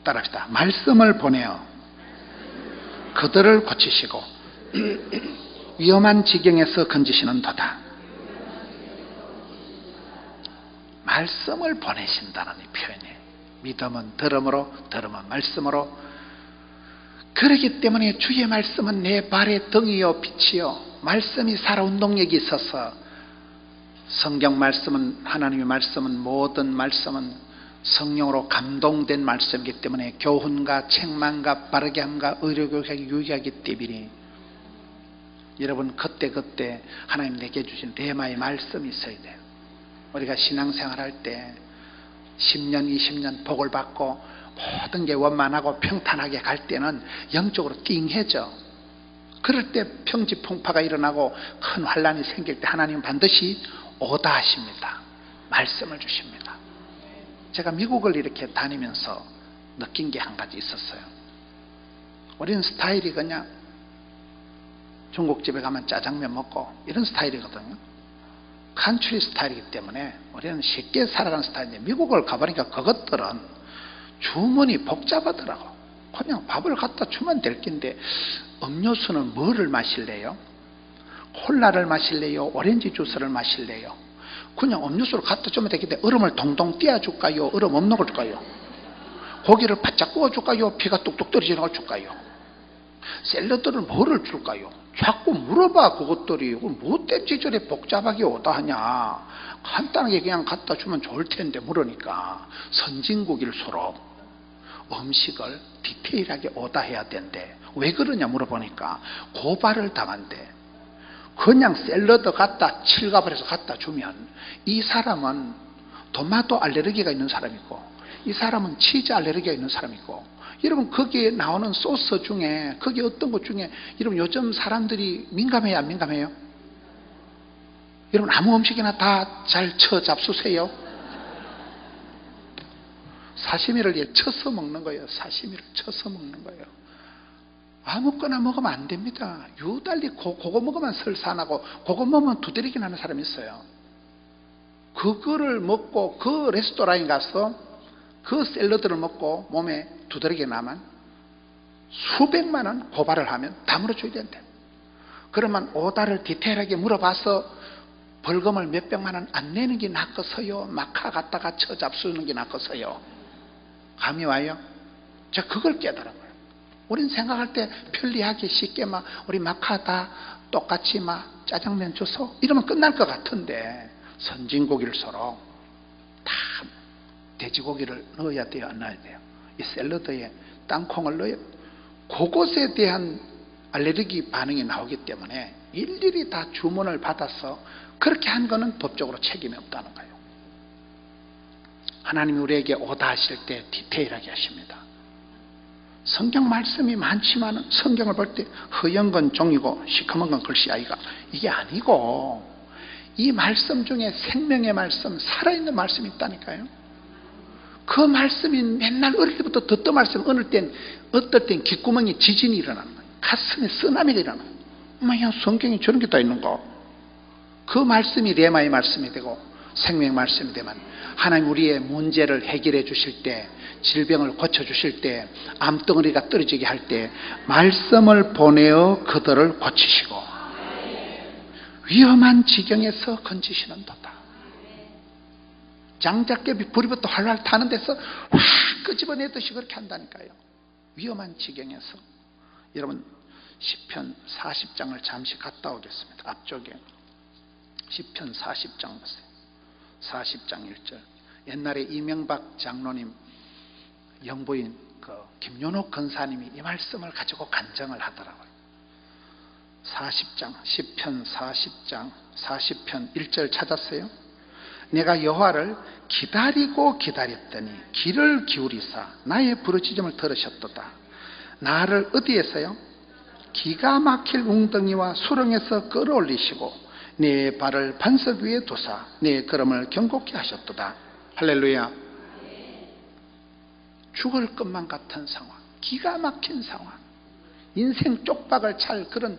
따라합시다. 말씀을 보내어 그들을 고치시고 위험한 지경에서 건지시는 도다. 말씀을 보내신다는 이 표현이에요. 믿음은 들음으로, 들음은 말씀으로. 그렇기 때문에 주의 말씀은 내 발의 등이요 빛이요, 말씀이 살아온 동력이 있어서, 성경 말씀은, 하나님의 말씀은, 모든 말씀은 성령으로 감동된 말씀이기 때문에 교훈과 책망과 바르게 함과 의료교육에 유익하기 때문에 여러분 그때 하나님 내게 주신 레마의 말씀이 있어야 돼요. 우리가 신앙생활 할 때 10년 20년 복을 받고 모든 게 원만하고 평탄하게 갈 때는 영적으로 띵해져. 그럴 때 평지풍파가 일어나고 큰 환란이 생길 때 하나님은 반드시 오다 하십니다. 말씀을 주십니다. 제가 미국을 이렇게 다니면서 느낀 게 한 가지 있었어요. 우리는 스타일이 그냥 중국집에 가면 짜장면 먹고 이런 스타일이거든요. 칸츄리 스타일이기 때문에 우리는 쉽게 살아가는 스타일인데, 미국을 가보니까 그것들은 주문이 복잡하더라고. 그냥 밥을 갖다 주면 될 낀데, 음료수는 뭐를 마실래요? 콜라를 마실래요? 오렌지 주스를 마실래요? 그냥 음료수를 갖다 주면 되겠는데 얼음을 동동 띄워줄까요? 얼음 없는 걸 줄까요? 고기를 바짝 구워줄까요? 피가 뚝뚝 떨어지는 걸 줄까요? 샐러드를 뭐를 줄까요? 자꾸 물어봐. 그것들이 뭐 때문에 저래 복잡하게 오다 하냐. 간단하게 그냥 갖다 주면 좋을 텐데 물으니까 선진국일수록 음식을 디테일하게 오다 해야 된대. 왜 그러냐 물어보니까 고발을 당한대. 그냥 샐러드 갖다 칠갑을 해서 갖다 주면 이 사람은 토마토 알레르기가 있는 사람이고 이 사람은 치즈 알레르기가 있는 사람이고, 여러분 거기에 나오는 소스 중에, 거기 어떤 것 중에 여러분 요즘 사람들이 민감해요 안 민감해요? 여러분 아무 음식이나 다 잘 쳐 잡수세요. 사시미를 쳐서 먹는 거예요. 사시미를 쳐서 먹는 거예요. 아무거나 먹으면 안 됩니다. 유달리 그거 먹으면 설사나고 그거 먹으면 두드러기 나는 사람이 있어요. 그거를 먹고 그 레스토랑에 가서 그 샐러드를 먹고 몸에 두드러기 나면 수백만 원 고발을 하면 다 물어줘야 된대. 그러면 오다를 디테일하게 물어봐서 벌금을 몇백만 원 안 내는 게 낫겠어요? 마카 갖다가 쳐 잡수는 게 낫겠어요? 감이 와요? 저 그걸 깨달아요. 우린 생각할 때 편리하게 쉽게 막 우리 마카 다 똑같이 막 짜장면 줘서 이러면 끝날 것 같은데 선진고기를 서로 다 돼지고기를 넣어야 돼요, 안 넣어야 돼요? 이 샐러드에 땅콩을 넣어야 그것에 대한 알레르기 반응이 나오기 때문에 일일이 다 주문을 받아서 그렇게 한 거는 법적으로 책임이 없다는 거예요. 하나님이 우리에게 오다 하실 때 디테일하게 하십니다. 성경 말씀이 많지만 성경을 볼 때 허연 건 종이고 시커먼 건 글씨 아이가 이게 아니고 이 말씀 중에 생명의 말씀, 살아있는 말씀이 있다니까요. 그 말씀이 맨날 어릴 때부터 듣던 말씀 어떨 땐 귓구멍에 지진이 일어나는 거예요. 가슴에 쓰나미가 일어나요. 야, 성경에 저런 게 다 있는가? 그 말씀이 레마의 말씀이 되고 생명의 말씀이 되면 하나님 우리의 문제를 해결해 주실 때, 질병을 고쳐주실 때, 암덩어리가 떨어지게 할 때 말씀을 보내어 그들을 고치시고 위험한 지경에서 건지시는 도다. 장작개비 불이 붙어 활활 타는 데서 확 끄집어내듯이 그렇게 한다니까요. 위험한 지경에서. 여러분 시편 40장을 잠시 갔다 오겠습니다. 앞쪽에 시편 40장 보세요. 40장 1절. 옛날에 이명박 장로님 영부인 김윤옥 권사님이 이 말씀을 가지고 간증을 하더라고요. 40장 시편 40장 40편 1절 찾았어요? 내가 여호와를 기다리고 기다렸더니 귀를 기울이사 나의 부르짖음을 들으셨도다. 나를 어디에서요? 기가 막힐 웅덩이와 수렁에서 끌어올리시고 내 발을 반석 위에 두사 내 걸음을 견고케 하셨도다. 할렐루야. 죽을 것만 같은 상황, 기가 막힌 상황, 인생 쪽박을 찰 그런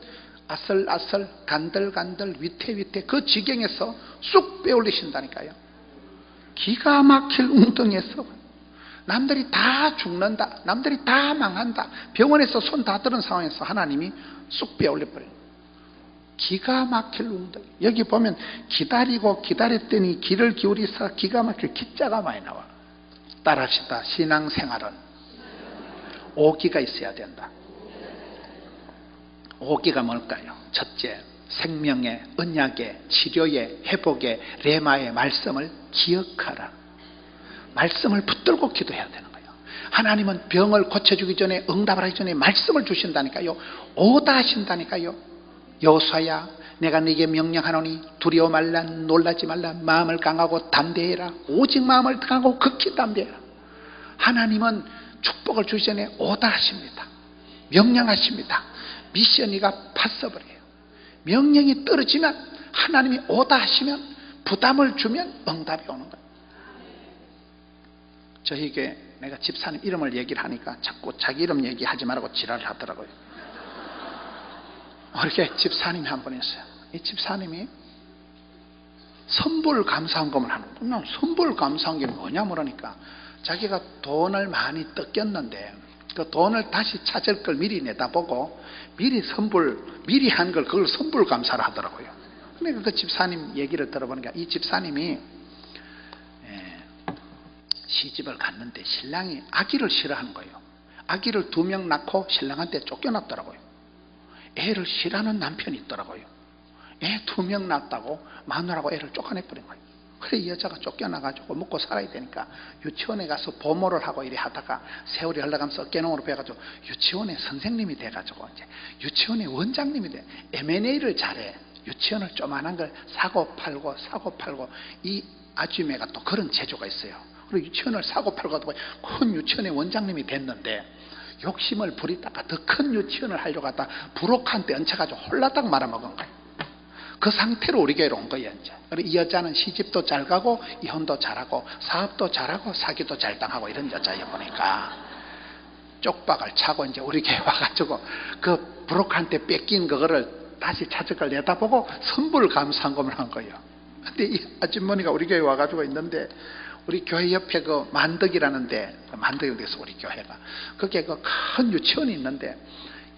아슬아슬 간들간들 위태위태 그 지경에서 쑥 빼올리신다니까요. 기가 막힐 웅덩이에서 남들이 다 죽는다, 남들이 다 망한다, 병원에서 손 다 들은 상황에서 하나님이 쑥 빼올려버려요. 기가 막힐 웅덩이. 여기 보면 기다리고 기다렸더니 귀를 기울이사 기가 막힐 기자가 많이 나와. 따라합시다. 신앙생활은 오기가 있어야 된다. 오기가 뭘까요? 첫째, 생명의, 언약의, 치료의, 회복의, 레마의 말씀을 기억하라. 말씀을 붙들고 기도해야 되는 거예요. 하나님은 병을 고쳐주기 전에, 응답을 하기 전에 말씀을 주신다니까요. 오다 하신다니까요. 여호수아야, 내가 네게 명령하노니 두려워 말라, 놀라지 말라, 마음을 강하고 담대해라. 오직 마음을 강하고 극히 담대해라. 하나님은 축복을 주기 전에 오다 하십니다. 명령하십니다. 미션이가 파서버려요. 명령이 떨어지면 하나님이 오다 하시면, 부담을 주면 응답이 오는 거예요. 저에게 내가 집사님 이름을 얘기를 하니까 자꾸 자기 이름 얘기하지 말라고 지랄을 하더라고요. 이렇게 집사님이 한 분 있어요. 이 집사님이 선불 감사헌금을 하는 거예요. 선불 감사헌금이 뭐냐 물으니까 자기가 돈을 많이 뜯겼는데 그 돈을 다시 찾을 걸 미리 내다보고 미리 한 걸 그걸 선불 감사를 하더라고요. 그러니까 그 집사님 얘기를 들어보니까 이 집사님이 시집을 갔는데 신랑이 아기를 싫어하는 거예요. 아기를 2명 낳고 신랑한테 쫓겨났더라고요. 애를 싫어하는 남편이 있더라고요. 애 2명 낳았다고 마누라고 애를 쫓아내버린 거예요. 그래 이 여자가 쫓겨나가지고 먹고 살아야 되니까 유치원에 가서 보모를 하고 이래 하다가 세월이 흘러가면서 어깨농으로 배워가지고 유치원의 선생님이 돼가지고 이제 유치원의 원장님이 돼. M&A를 잘해. 유치원을 조만한 걸 사고 팔고 이 아줌매가 또 그런 재주가 있어요. 그리고 유치원을 사고 팔고 하다가 큰 유치원의 원장님이 됐는데 욕심을 부리다가 더 큰 유치원을 하려고 하다 부록한테 얹혀가지고 홀라당 말아먹은 거예요. 그 상태로 우리 교회로 온 거예요. 이제 이 여자는 시집도 잘 가고 이혼도 잘하고 사업도 잘하고 사기도 잘 당하고 이런 여자예요. 보니까 쪽박을 차고 이제 우리 교회 와가지고 그 브로커한테 뺏긴 그거를 다시 찾을 걸 내다보고 선불 감상금을 한 거예요. 근데 이 아주머니가 우리 교회 와가지고 있는데, 우리 교회 옆에 그 만덕이라는데, 만덕에서 우리 교회가 거기에 그 큰 유치원이 있는데,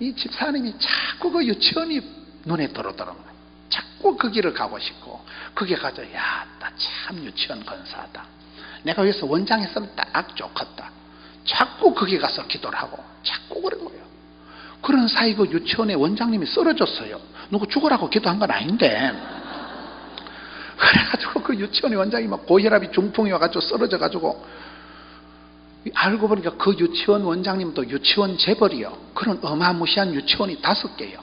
이 집사님이 자꾸 그 유치원이 눈에 들어오더라고요. 자꾸 거기를 가고 싶고, 거기 가서 야, 나 참 유치원 건사하다, 내가 여기서 원장 했으면 딱 좋겠다, 자꾸 거기 가서 기도를 하고 자꾸 그런 거예요. 그런 사이 그 유치원의 원장님이 쓰러졌어요. 누구 죽으라고 기도한 건 아닌데, 그래가지고 그 유치원의 원장이 막 고혈압이 중풍이 와가지고 쓰러져가지고, 알고 보니까 그 유치원 원장님도 유치원 재벌이요. 그런 어마무시한 유치원이 5개요.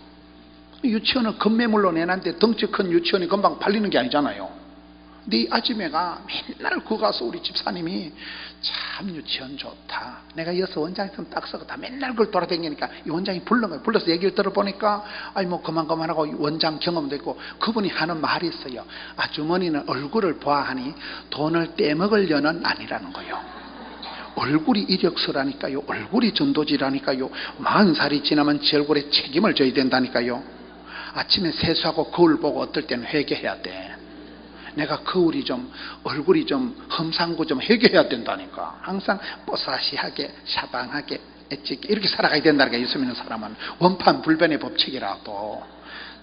유치원을 급매물로 내놨는데 덩치 큰 유치원이 금방 팔리는 게 아니잖아요. 근데 이 아줌매가 맨날 그 가서 우리 집사님이 참 유치원 좋다, 내가 여기서 원장 있으면 딱 쓰겠다, 맨날 그걸 돌아다니니까 이 원장이 불른 거예요. 불러서 얘기를 들어보니까 아니 뭐 그만하고 원장 경험도 있고, 그분이 하는 말이 있어요. 아주머니는 얼굴을 보아하니 돈을 떼먹을 년은 아니라는 거예요. 얼굴이 이력서라니까요. 얼굴이 전도지라니까요. 40살이 지나면 제 얼굴에 책임을 져야 된다니까요. 아침에 세수하고 거울 보고 어떨 때는 회개해야 돼. 내가 거울이 좀, 얼굴이 좀 험상고 좀 회개해야 된다니까. 항상 뽀사시하게 샤방하게 애찍게 이렇게 살아가야 된다니까. 예수 믿는 사람은 원판불변의 법칙이라도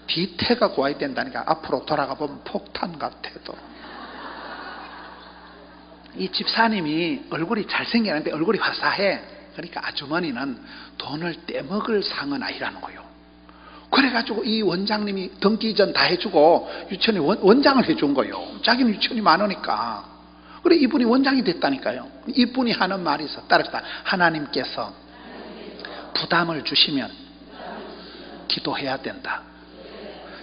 뒤태가 고와야 된다니까. 앞으로 돌아가 보면 폭탄 같아도. 이 집사님이 얼굴이 잘생겼는데 얼굴이 화사해. 그러니까 아주머니는 돈을 떼먹을 상은 아니라는 거예요. 그래가지고 이 원장님이 등기 이전 다 해주고 유치원에 원장을 해준 거예요. 자기는 유치원이 많으니까. 그래 이분이 원장이 됐다니까요. 이분이 하는 말이 있어. 따라서 하나님께서 부담을 주시면 기도해야 된다.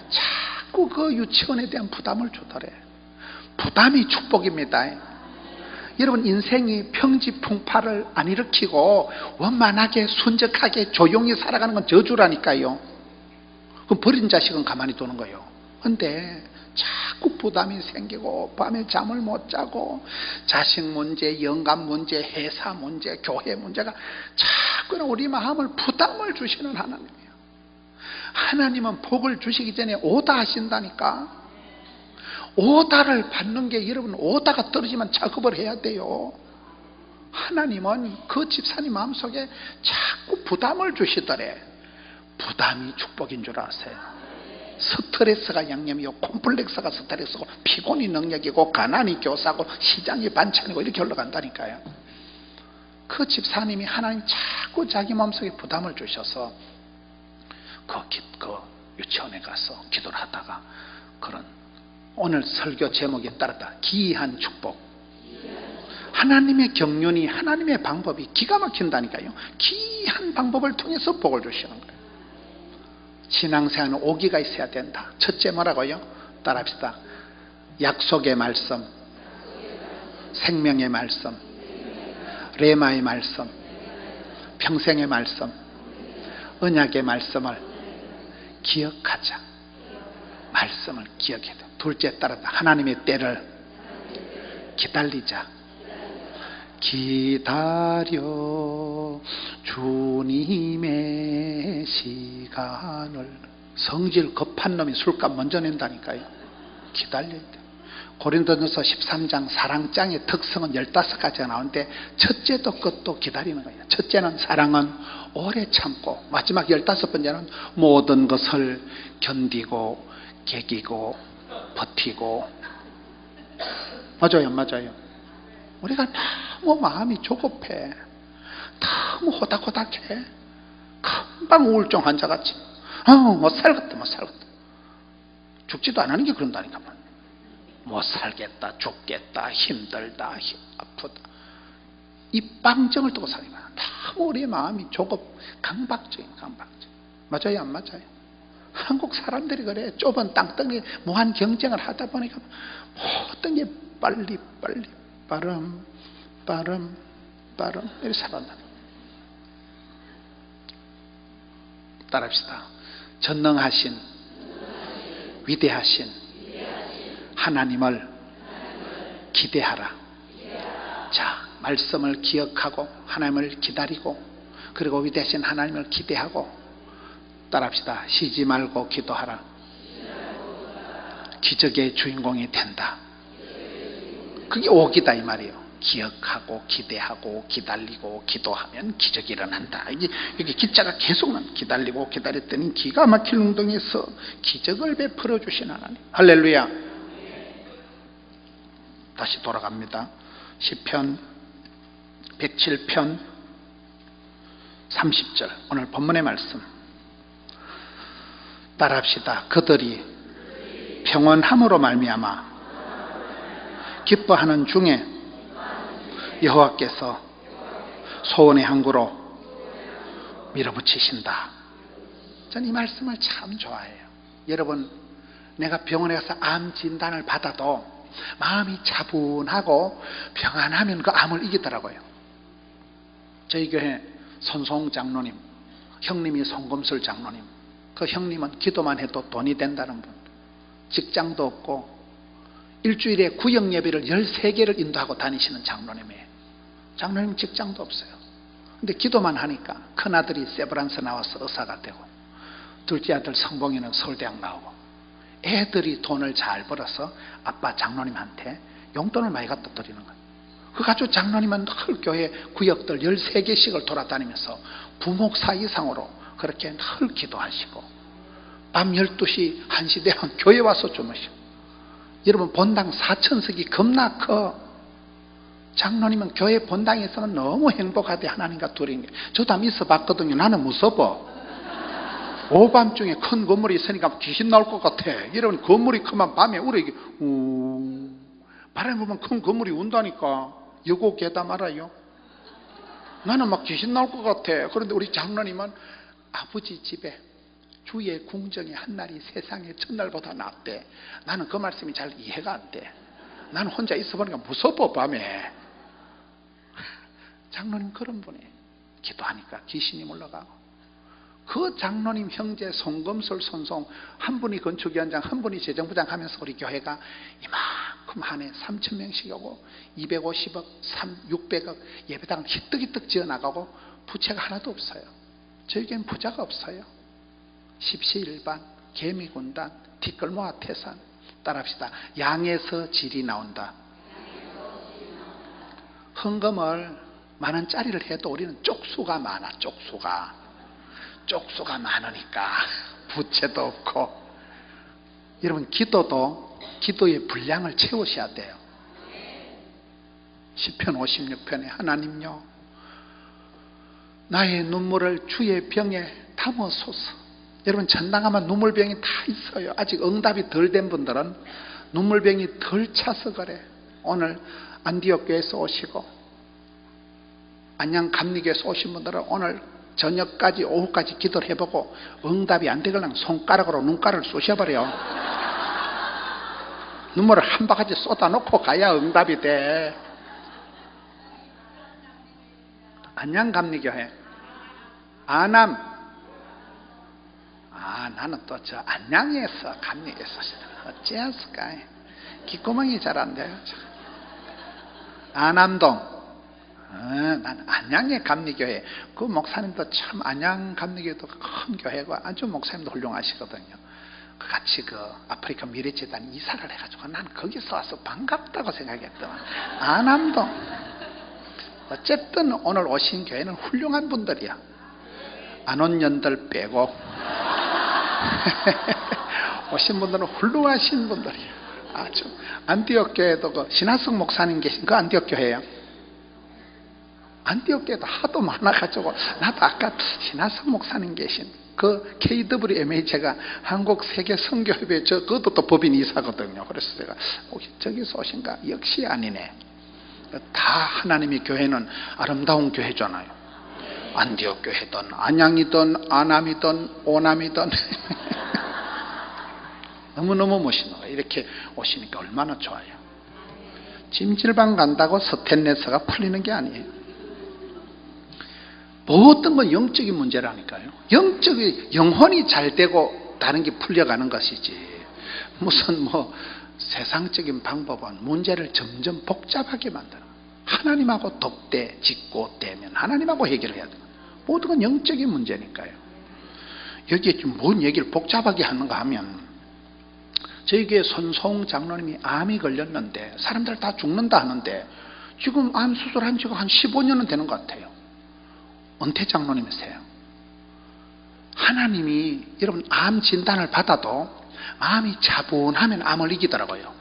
자꾸 그 유치원에 대한 부담을 주더래. 부담이 축복입니다. 여러분, 인생이 평지풍파를 안 일으키고 원만하게 순적하게 조용히 살아가는 건 저주라니까요. 그럼 버린 자식은 가만히 두는 거예요. 근데 자꾸 부담이 생기고 밤에 잠을 못 자고 자식 문제, 영감 문제, 회사 문제, 교회 문제가 자꾸 우리 마음을 부담을 주시는 하나님이에요. 하나님은 복을 주시기 전에 오다 하신다니까. 오다를 받는 게, 여러분, 오다가 떨어지면 작업을 해야 돼요. 하나님은 그 집사님 마음속에 자꾸 부담을 주시더래. 부담이 축복인 줄 아세요? 스트레스가 양념이요, 콤플렉스가 스트레스고, 피곤이 능력이고, 가난이 교사고, 시장이 반찬이고, 이렇게 흘러간다니까요. 그 집사님이 하나님 자꾸 자기 마음속에 부담을 주셔서 그 유치원에 가서 기도를 하다가 그런, 오늘 설교 제목에 따랐다, 기이한 축복. 하나님의 경륜이, 하나님의 방법이 기가 막힌다니까요. 기이한 방법을 통해서 복을 주시는 거예요. 신앙생활은 오기가 있어야 된다. 첫째 뭐라고요? 따라합시다. 약속의 말씀, 생명의 말씀, 레마의 말씀, 평생의 말씀, 언약의 말씀을 기억하자. 말씀을 기억해야 돼. 둘째 따르다. 하나님의 때를 기다리자. 기다려 주님의 시간을. 성질 급한 놈이 술값 먼저 낸다니까요. 기다려야 돼. 고린도전서 13장 사랑장의 특성은 15가지가 나오는데, 첫째도 그것도 기다리는 거예요. 첫째는 사랑은 오래 참고, 마지막 15번째는 모든 것을 견디고 개기고 버티고. 맞아요, 맞아요. 우리가 너무 마음이 조급해, 너무 호닥호닥해, 금방 우울증 환자같이 못 살겠다, 못 살겠다. 죽지도 않는 게 그런다니까. 못 살겠다, 죽겠다, 힘들다, 아프다, 이 빵정을 두고 살기만. 너무 우리 마음이 조급, 강박적인. 맞아요, 안 맞아요? 한국 사람들이 그래. 좁은 땅덩이 무한 경쟁을 하다 보니까 모든 게 빨리 빠름 이렇게 살아간다. 따라합시다. 전능하신 위대하신 하나님을 기대하라. 자, 말씀을 기억하고 하나님을 기다리고 그리고 위대하신 하나님을 기대하고 따라합시다. 쉬지 말고 기도하라. 기적의 주인공이 된다. 그게 오기다 이 말이에요. 기억하고 기대하고 기다리고 기도하면 기적이 일어난다. 이게 기자가 계속 기다리고 기다렸더니 기가 막힐 웅덩이에서 기적을 베풀어 주신 하나님. 할렐루야. 다시 돌아갑니다. 시편 107편 30절 오늘 본문의 말씀 따라합시다. 그들이 평온함으로 말미암아 기뻐하는 중에 여호와께서 소원의 항구로 밀어붙이신다. 저는 이 말씀을 참 좋아해요. 여러분, 내가 병원에 가서 암 진단을 받아도 마음이 차분하고 평안하면 그 암을 이기더라고요. 저희 교회 손송 장로님, 형님이 송금술 장로님, 그 형님은 기도만 해도 돈이 된다는 분, 직장도 없고 일주일에 구역 예배를 13개를 인도하고 다니시는 장로님이에요. 장로님 직장도 없어요. 근데 기도만 하니까 큰아들이 세브란스 나와서 의사가 되고 둘째 아들 성봉이는 서울대학 나오고 애들이 돈을 잘 벌어서 아빠 장로님한테 용돈을 많이 갖다 드리는 거예요. 그 가지고 장로님은 늘 교회 구역들 13개씩을 돌아다니면서 부목사 이상으로 그렇게 늘 기도하시고 밤 12시 1시 되면 교회 와서 주무시고 여러분 본당 4,000석이 겁나 커. 장로님은 교회 본당에서는 너무 행복하대. 하나님과 둘인 게. 저도 한번 있어 봤거든요. 나는 무서워. 오밤중에 큰 건물이 있으니까 귀신 나올 것 같아. 이러면 건물이 크면 밤에 우리 바람이 불면 큰 건물이 운다니까. 여고 계단 알아요? 나는 막 귀신 나올 것 같아. 그런데 우리 장로님은 아버지 집에 주의 궁정의 한날이 세상의 첫날보다 낫대. 나는 그 말씀이 잘 이해가 안 돼. 나는 혼자 있어보니까 무서워. 밤에 장로님 그런 분이 기도하니까 귀신이 물러가고 그 장로님 형제 송금술 손송 한 분이 건축위원장 한 분이 재정부장 하면서 우리 교회가 이만큼 한 해 3,000명씩 오고 250억 600억 예배당을 희뜩희뜩 지어나가고 부채가 하나도 없어요. 저에게는 부자가 없어요. 십시일반, 개미군단, 티끌모아 태산. 따라합시다. 양에서 질이 나온다. 헌금을 10,000원짜리를 해도 우리는 쪽수가 많아. 쪽수가 많으니까 부채도 없고. 여러분 기도도 기도의 분량을 채우셔야 돼요. 시편 56편에 하나님요 나의 눈물을 주의 병에 담으소서. 여러분 전당하면 눈물병이 다 있어요. 아직 응답이 덜 된 분들은 눈물병이 덜 차서 그래. 오늘 안디옥 교회에서 오시고 안양 감리교회에서 오신 분들은 오늘 저녁까지 오후까지 기도를 해보고 응답이 안 되거나 손가락으로 눈가를 쑤셔버려. 눈물을 한 바가지 쏟아놓고 가야 응답이 돼. 안양 감리교회 안암 나는 또 저 안양에서 감리교회에서 어찌했을까? 귓구멍이 잘 안 돼요. 안암동 난 안양의 감리교회 그 목사님도 참 안양 감리교회도 큰 교회고 아주 목사님도 훌륭하시거든요. 같이 그 아프리카 미래재단 이사를 해가지고 난 거기서 와서 반갑다고 생각했더만 안암동 어쨌든 오늘 오신 교회는 훌륭한 분들이야. 안 온 년들 빼고 오신 분들은 훌륭하신 분들이에요. 아주 안디옥 교회도 그 신하석 목사님 계신 그 안디옥 교회예요. 안디옥 교회도 하도 많아가지고 나도 아까 신하석 목사님 계신 그 KWMA 제가 한국 세계 선교협회 그것도 또 법인 이사거든요. 그래서 제가 저기서 오신가 역시 아니네. 다 하나님의 교회는 아름다운 교회잖아요. 안디옥 교회든 안양이든 안암이든 오남이든 너무너무 멋있는 거예요. 이렇게 오시니까 얼마나 좋아요. 찜질방 간다고 스테인레스가 풀리는 게 아니에요. 모든 건 영적인 문제라니까요. 영혼이 잘 되고 다른 게 풀려가는 것이지 무슨 세상적인 방법은 문제를 점점 복잡하게 만들어. 하나님하고 독대, 짓고 떼면 하나님하고 해결을 해야 돼. 모든 건 영적인 문제니까요. 여기에 좀 뭔 얘기를 복잡하게 하는가 하면, 저희 교회 손송 장로님이 암이 걸렸는데 사람들 다 죽는다 하는데 지금 암 수술한 지가 한 15년은 되는 것 같아요. 은퇴 장로님이세요. 하나님이 여러분 암 진단을 받아도 마음이 차분하면 암을 이기더라고요.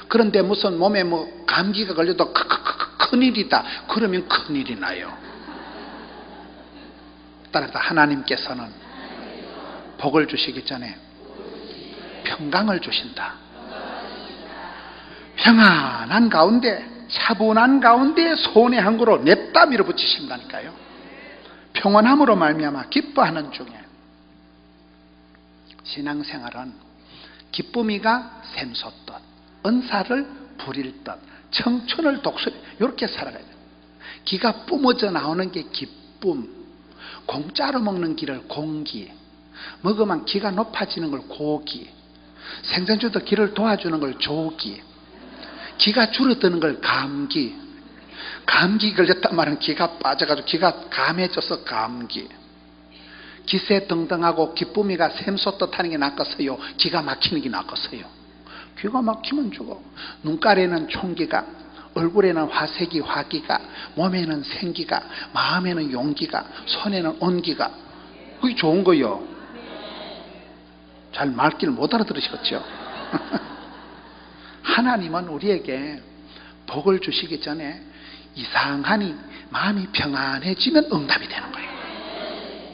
그런데 무슨 몸에 감기가 걸려도 큰일이다 그러면 큰일이 나요. 따라서 하나님께서는 복을 주시기 전에 평강을 주신다. 평안한 가운데, 차분한 가운데 소원의 항구로 냅다 밀어붙이신다니까요. 평안함으로 말미암아 기뻐하는 중에, 신앙생활은 기쁨이가 샘솟듯 은사를 부릴 듯 청춘을 독수리 이렇게 살아가야 돼요. 기가 뿜어져 나오는 게 기쁨, 공짜로 먹는 기를 공기, 먹으면 기가 높아지는 걸 고기, 생존자도 기를 도와주는 걸 조기, 기가 줄어드는 걸 감기, 감기 걸렸단 말은 기가 빠져가지고 기가 감해져서 감기, 기세등등하고 기쁨이가 샘솟듯 하는 게 낫겠어요? 기가 막히는 게 낫겠어요? 기가 막히면 죽어. 눈가에는 총기가, 얼굴에는 화색이 화기가, 몸에는 생기가, 마음에는 용기가, 손에는 온기가. 그게 좋은 거요. 잘 말귀를 못 알아들으시겠죠? 하나님은 우리에게 복을 주시기 전에 이상하니 마음이 평안해지면 응답이 되는 거예요.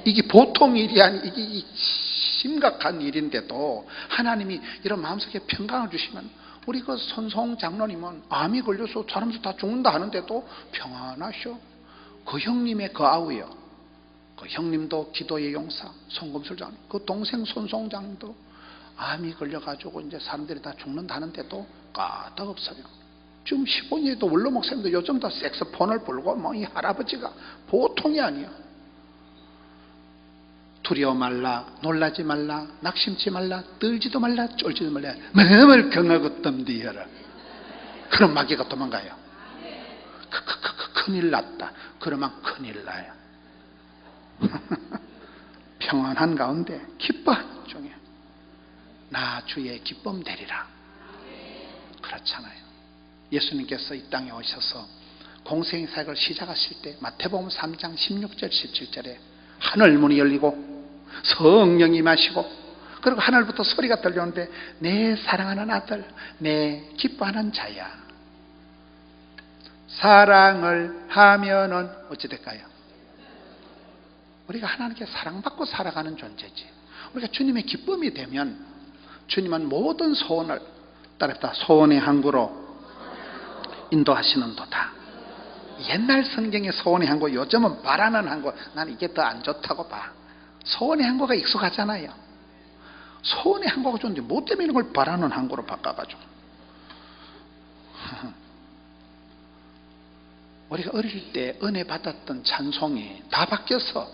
이게 보통 일이 아니, 이게 심각한 일인데도 하나님이 이런 마음속에 평강을 주시면, 우리 그 손송 장로님은 암이 걸려서 사람들 다 죽는다 하는데도 평안하셔. 그 형님의 그 아우요, 그 형님도 기도의 용사 송금술 장님, 그 동생 손송 장님도 암이 걸려가지고 이제 사람들이 다 죽는다 하는데도 까닭없어요. 지금 15년에도 원로 목사님도 요즘 다 색소폰을 불고 이 할아버지가 보통이 아니에요. 두려워 말라, 놀라지 말라, 낙심치 말라, 떨지도 말라, 쫄지도 말라, 마음을 경하고 덤디어라. 그럼 마귀가 도망가요. 큰일 났다 그러면 큰일 나요. 평안한 가운데 기뻐하는 중에 나 주의 기쁨 되리라. 그렇잖아요. 예수님께서 이 땅에 오셔서 공생의 사역을 시작하실 때 마태복음 3장 16절 17절에 하늘 문이 열리고 성령이 임하시고, 그리고 하늘부터 소리가 들려오는데 내 사랑하는 아들, 내 기뻐하는 자야. 사랑을 하면은 어찌 될까요? 우리가 하나님께 사랑받고 살아가는 존재지. 우리가 주님의 기쁨이 되면 주님은 모든 소원을 따랐다 소원의 항구로 인도하시는도다. 옛날 성경의 소원의 항구, 요즘은 바라는 항구, 난 이게 더 안 좋다고 봐. 소원의 항구가 익숙하잖아요. 소원의 항구가 좋은데 뭐 때문에 이런 걸 바라는 항구로 바꿔가지고. 우리가 어릴 때 은혜 받았던 찬송이 다 바뀌어서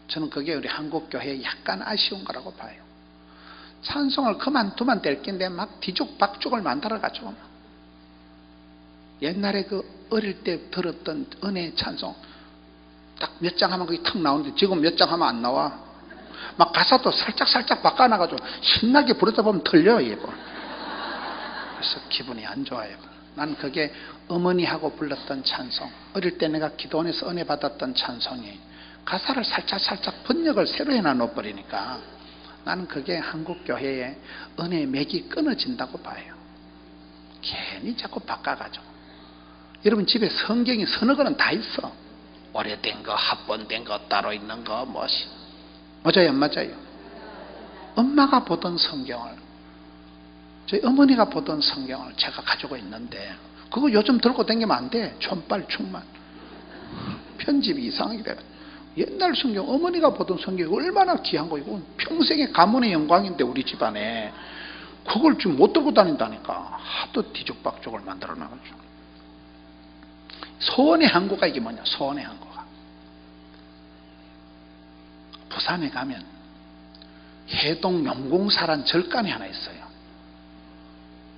저는 그게 우리 한국교회에 약간 아쉬운 거라고 봐요. 찬송을 그만두면 될 낀데 막 뒤죽박죽을 만들어가지고, 옛날에 그 어릴 때 들었던 은혜 찬송 딱 몇 장 하면 그게 탁 나오는데 지금 몇 장 하면 안 나와. 막 가사도 살짝 바꿔놔가지고 신나게 부르다 보면 틀려요. 그래서 기분이 안 좋아요. 난 그게 어머니하고 불렀던 찬송, 어릴 때 내가 기도원에서 은혜 받았던 찬송이 가사를 살짝 번역을 새로 해놔 버리니까 나는 그게 한국교회의 은혜의 맥이 끊어진다고 봐요. 괜히 자꾸 바꿔가지고. 여러분 집에 성경이 서너 권은 다 있어. 오래된 거, 합본된 거, 따로 있는 거, 뭐시. 맞아요, 안 맞아요? 엄마가 보던 성경을, 저희 어머니가 보던 성경을 제가 가지고 있는데 그거 요즘 들고 다니면 안 돼. 촌빨 충만. 편집이 이상하게 돼요. 옛날 성경, 어머니가 보던 성경이 얼마나 귀한 거, 이거 평생의 가문의 영광인데 우리 집안에 그걸 지금 못 들고 다닌다니까. 하도 뒤죽박죽을 만들어 놔가지고. 소원의 항구가 이게 뭐냐? 소원의 항구가 부산에 가면 해동 용궁사란 절간이 하나 있어요.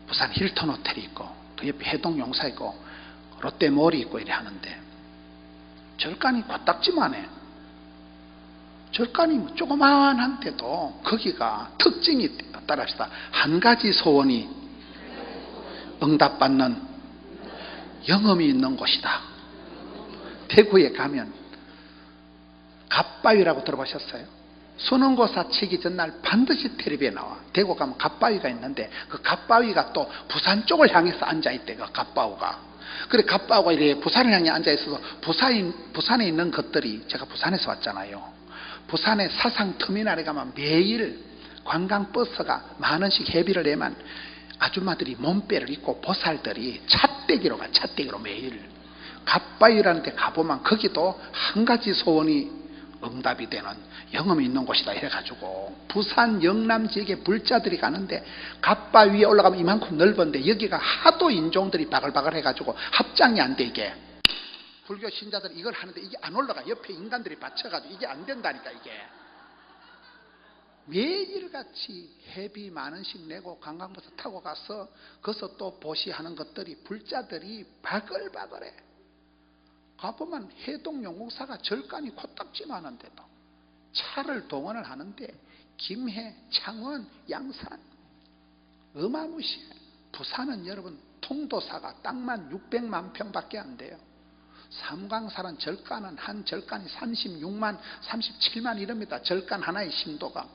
부산 힐튼 호텔이 있고 그 옆에 해동 용사 있고 롯데몰이 있고 이래 하는데 절간이 코딱지만해. 절간이 조그만한데도 거기가 특징이 따라합시다. 한 가지 소원이 응답받는 영험이 있는 곳이다. 대구에 가면 갓바위라고 들어보셨어요? 수능고사 치기 전날 반드시 텔레비에 나와. 대구 가면 갓바위가 있는데 그 갓바위가 또 부산 쪽을 향해서 앉아있대. 그 갓바위가. 그래 갓바위가 이렇게 부산을 향해 앉아있어서 부산에 있는 것들이, 제가 부산에서 왔잖아요. 부산의 사상터미널에 가면 매일 관광버스가 만원씩 회비를 내면 아줌마들이 몸빼를 입고 보살들이 찻대기로 가. 찻대기로 매일. 갓바위라는 데 가보면 거기도 한 가지 소원이 응답이 되는 영험이 있는 곳이다 해가지고 부산 영남 지역에 불자들이 가는데 갓바위 위에 올라가면 이만큼 넓은데 여기가 하도 인종들이 바글바글 해가지고 합장이 안 돼. 이게 불교 신자들이 이걸 하는데 이게 안 올라가. 옆에 인간들이 받쳐가지고 이게 안 된다니까. 이게 매일같이 회비 만원씩 내고 관광버스 타고 가서 거기서 또 보시하는 것들이 불자들이 바글바글해. 가보면 해동용궁사가 절간이 코딱지만한데도 차를 동원을 하는데 김해, 창원, 양산 어마무시해. 부산은 여러분 통도사가 땅만 600만 평밖에 안 돼요. 삼광사는 절간은 한 절간이 36만 37만 이럽니다. 절간 하나의 신도가.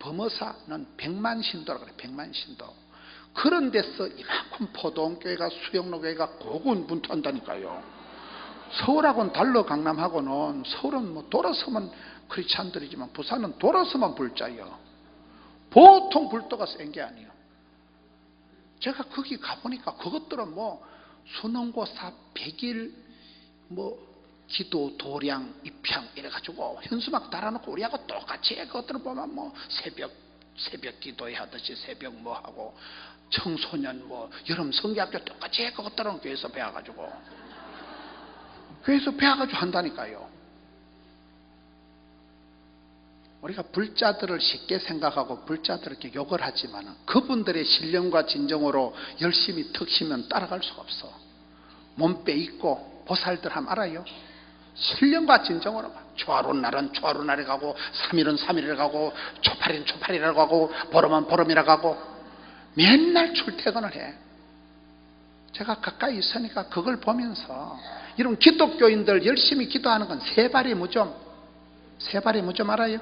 범어사는 100만 신도라고 그래. 100만 신도. 그런 데서 이만큼 포동교회가 수영로교회가 고군분투한다니까요. 서울하고는 달러. 강남하고는 서울은 뭐 돌아서면 크리스찬들이지만 부산은 돌아서면 불자예요. 보통 불도가 센 게 아니에요. 제가 거기 가보니까 그것들은 뭐 수능고사 100일 뭐 기도 도량 입향 이래가지고 현수막 달아놓고 우리하고 똑같이 그것들을 보면 뭐 새벽 기도회 하듯이 새벽 뭐 하고 청소년 뭐 여름 성경학교 똑같이 그것들은 교회에서 배워가지고 한다니까요. 우리가 불자들을 쉽게 생각하고 불자들을 이렇게 욕을 하지만 그분들의 신령과 진정으로 열심히 턱시면 따라갈 수가 없어. 몸빼 있고 보살들 하면 알아요. 신령과 진정으로 초하루는 날은 초하루 날에 가고 3일은 3일에 가고 초팔일은 초팔일에 가고 보름은 보름이라 가고 맨날 출퇴근을 해. 제가 가까이 있으니까 그걸 보면서 이런 기독교인들 열심히 기도하는 건 세 발의 무좀. 세 발의 무좀 알아요?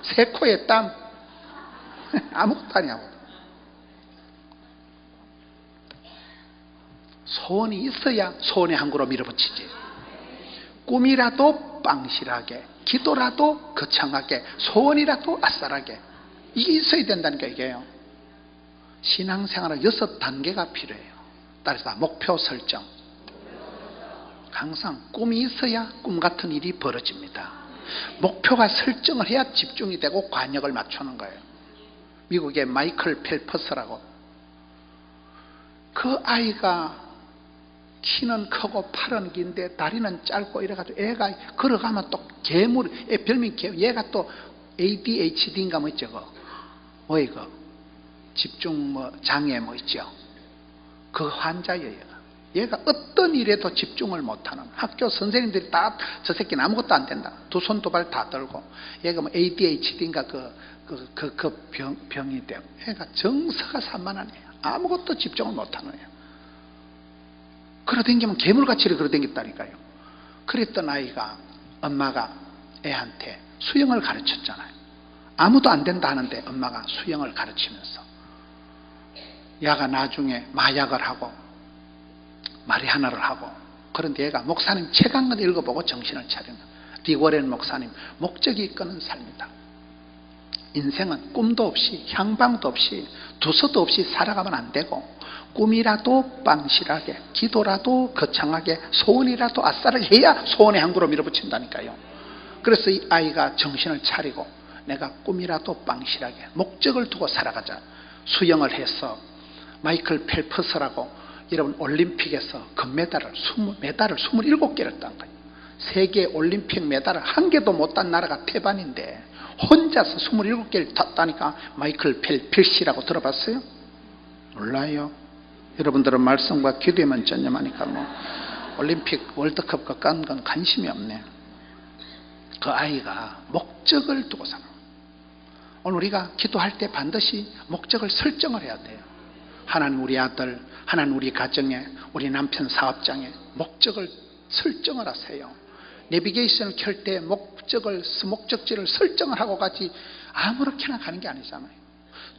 세 코의 땀. 아무것도 아니하고. 소원이 있어야 소원의 한 그루 밀어붙이지. 꿈이라도 빵실하게, 기도라도 거창하게, 소원이라도 아싸라게. 이게 있어야 된다니까. 이게요. 신앙생활은 6단계가 필요해요. 따라서 목표 설정. 항상 꿈이 있어야 꿈 같은 일이 벌어집니다. 목표가 설정을 해야 집중이 되고 관역을 맞추는 거예요. 미국의 마이클 펠퍼스라고, 그 아이가 키는 크고 팔은 긴데 다리는 짧고 이래가지고 애가 걸어가면 또 괴물, 애 별명이 괴물. 얘가 또 ADHD인가 뭐 있죠. 뭐 이거 집중 뭐 장애 뭐 있죠. 그 환자예요. 얘가 어떤 일에도 집중을 못하는, 학교 선생님들이 다 저 새끼는 아무것도 안 된다. 두 손 두 발 다 들고. 얘가 뭐 ADHD인가 그 병이 되고. 얘가 정서가 산만하네요. 아무것도 집중을 못하는 애예요. 걸어댕기면 괴물같이 걸어댕겼다니까요. 그랬던 아이가 엄마가 애한테 수영을 가르쳤잖아요. 아무도 안 된다 하는데 엄마가 수영을 가르치면서 야가 나중에 마약을 하고 마리화나를 하고, 그런데 얘가 목사님 책 한 권 읽어보고 정신을 차리는, 리고렌 목사님 목적이 이끄는 삶이다. 인생은 꿈도 없이 향방도 없이 두서도 없이 살아가면 안 되고, 꿈이라도 빵실하게, 기도라도 거창하게, 소원이라도 아싸라게 해야 소원의 한 그루 밀어붙인다니까요. 그래서 이 아이가 정신을 차리고 내가 꿈이라도 빵실하게 목적을 두고 살아가자. 수영을 해서 마이클 펠퍼스라고 여러분 올림픽에서 금메달을 27개를 딴 거예요. 세계 올림픽 메달을 한 개도 못 딴 나라가 태반인데 혼자서 27개를 탔다니까. 마이클 펠시라고 들어봤어요? 몰라요. 여러분들은 말씀과 기도에만 전념하니까 뭐 올림픽 월드컵 간 건 관심이 없네. 그 아이가 목적을 두고 살아. 오늘 우리가 기도할 때 반드시 목적을 설정을 해야 돼요. 하나님 우리 아들, 하나님 우리 가정에, 우리 남편 사업장에 목적을 설정을 하세요. 내비게이션을 켤 때 목적지를 설정을 하고 가지 아무렇게나 가는 게 아니잖아요.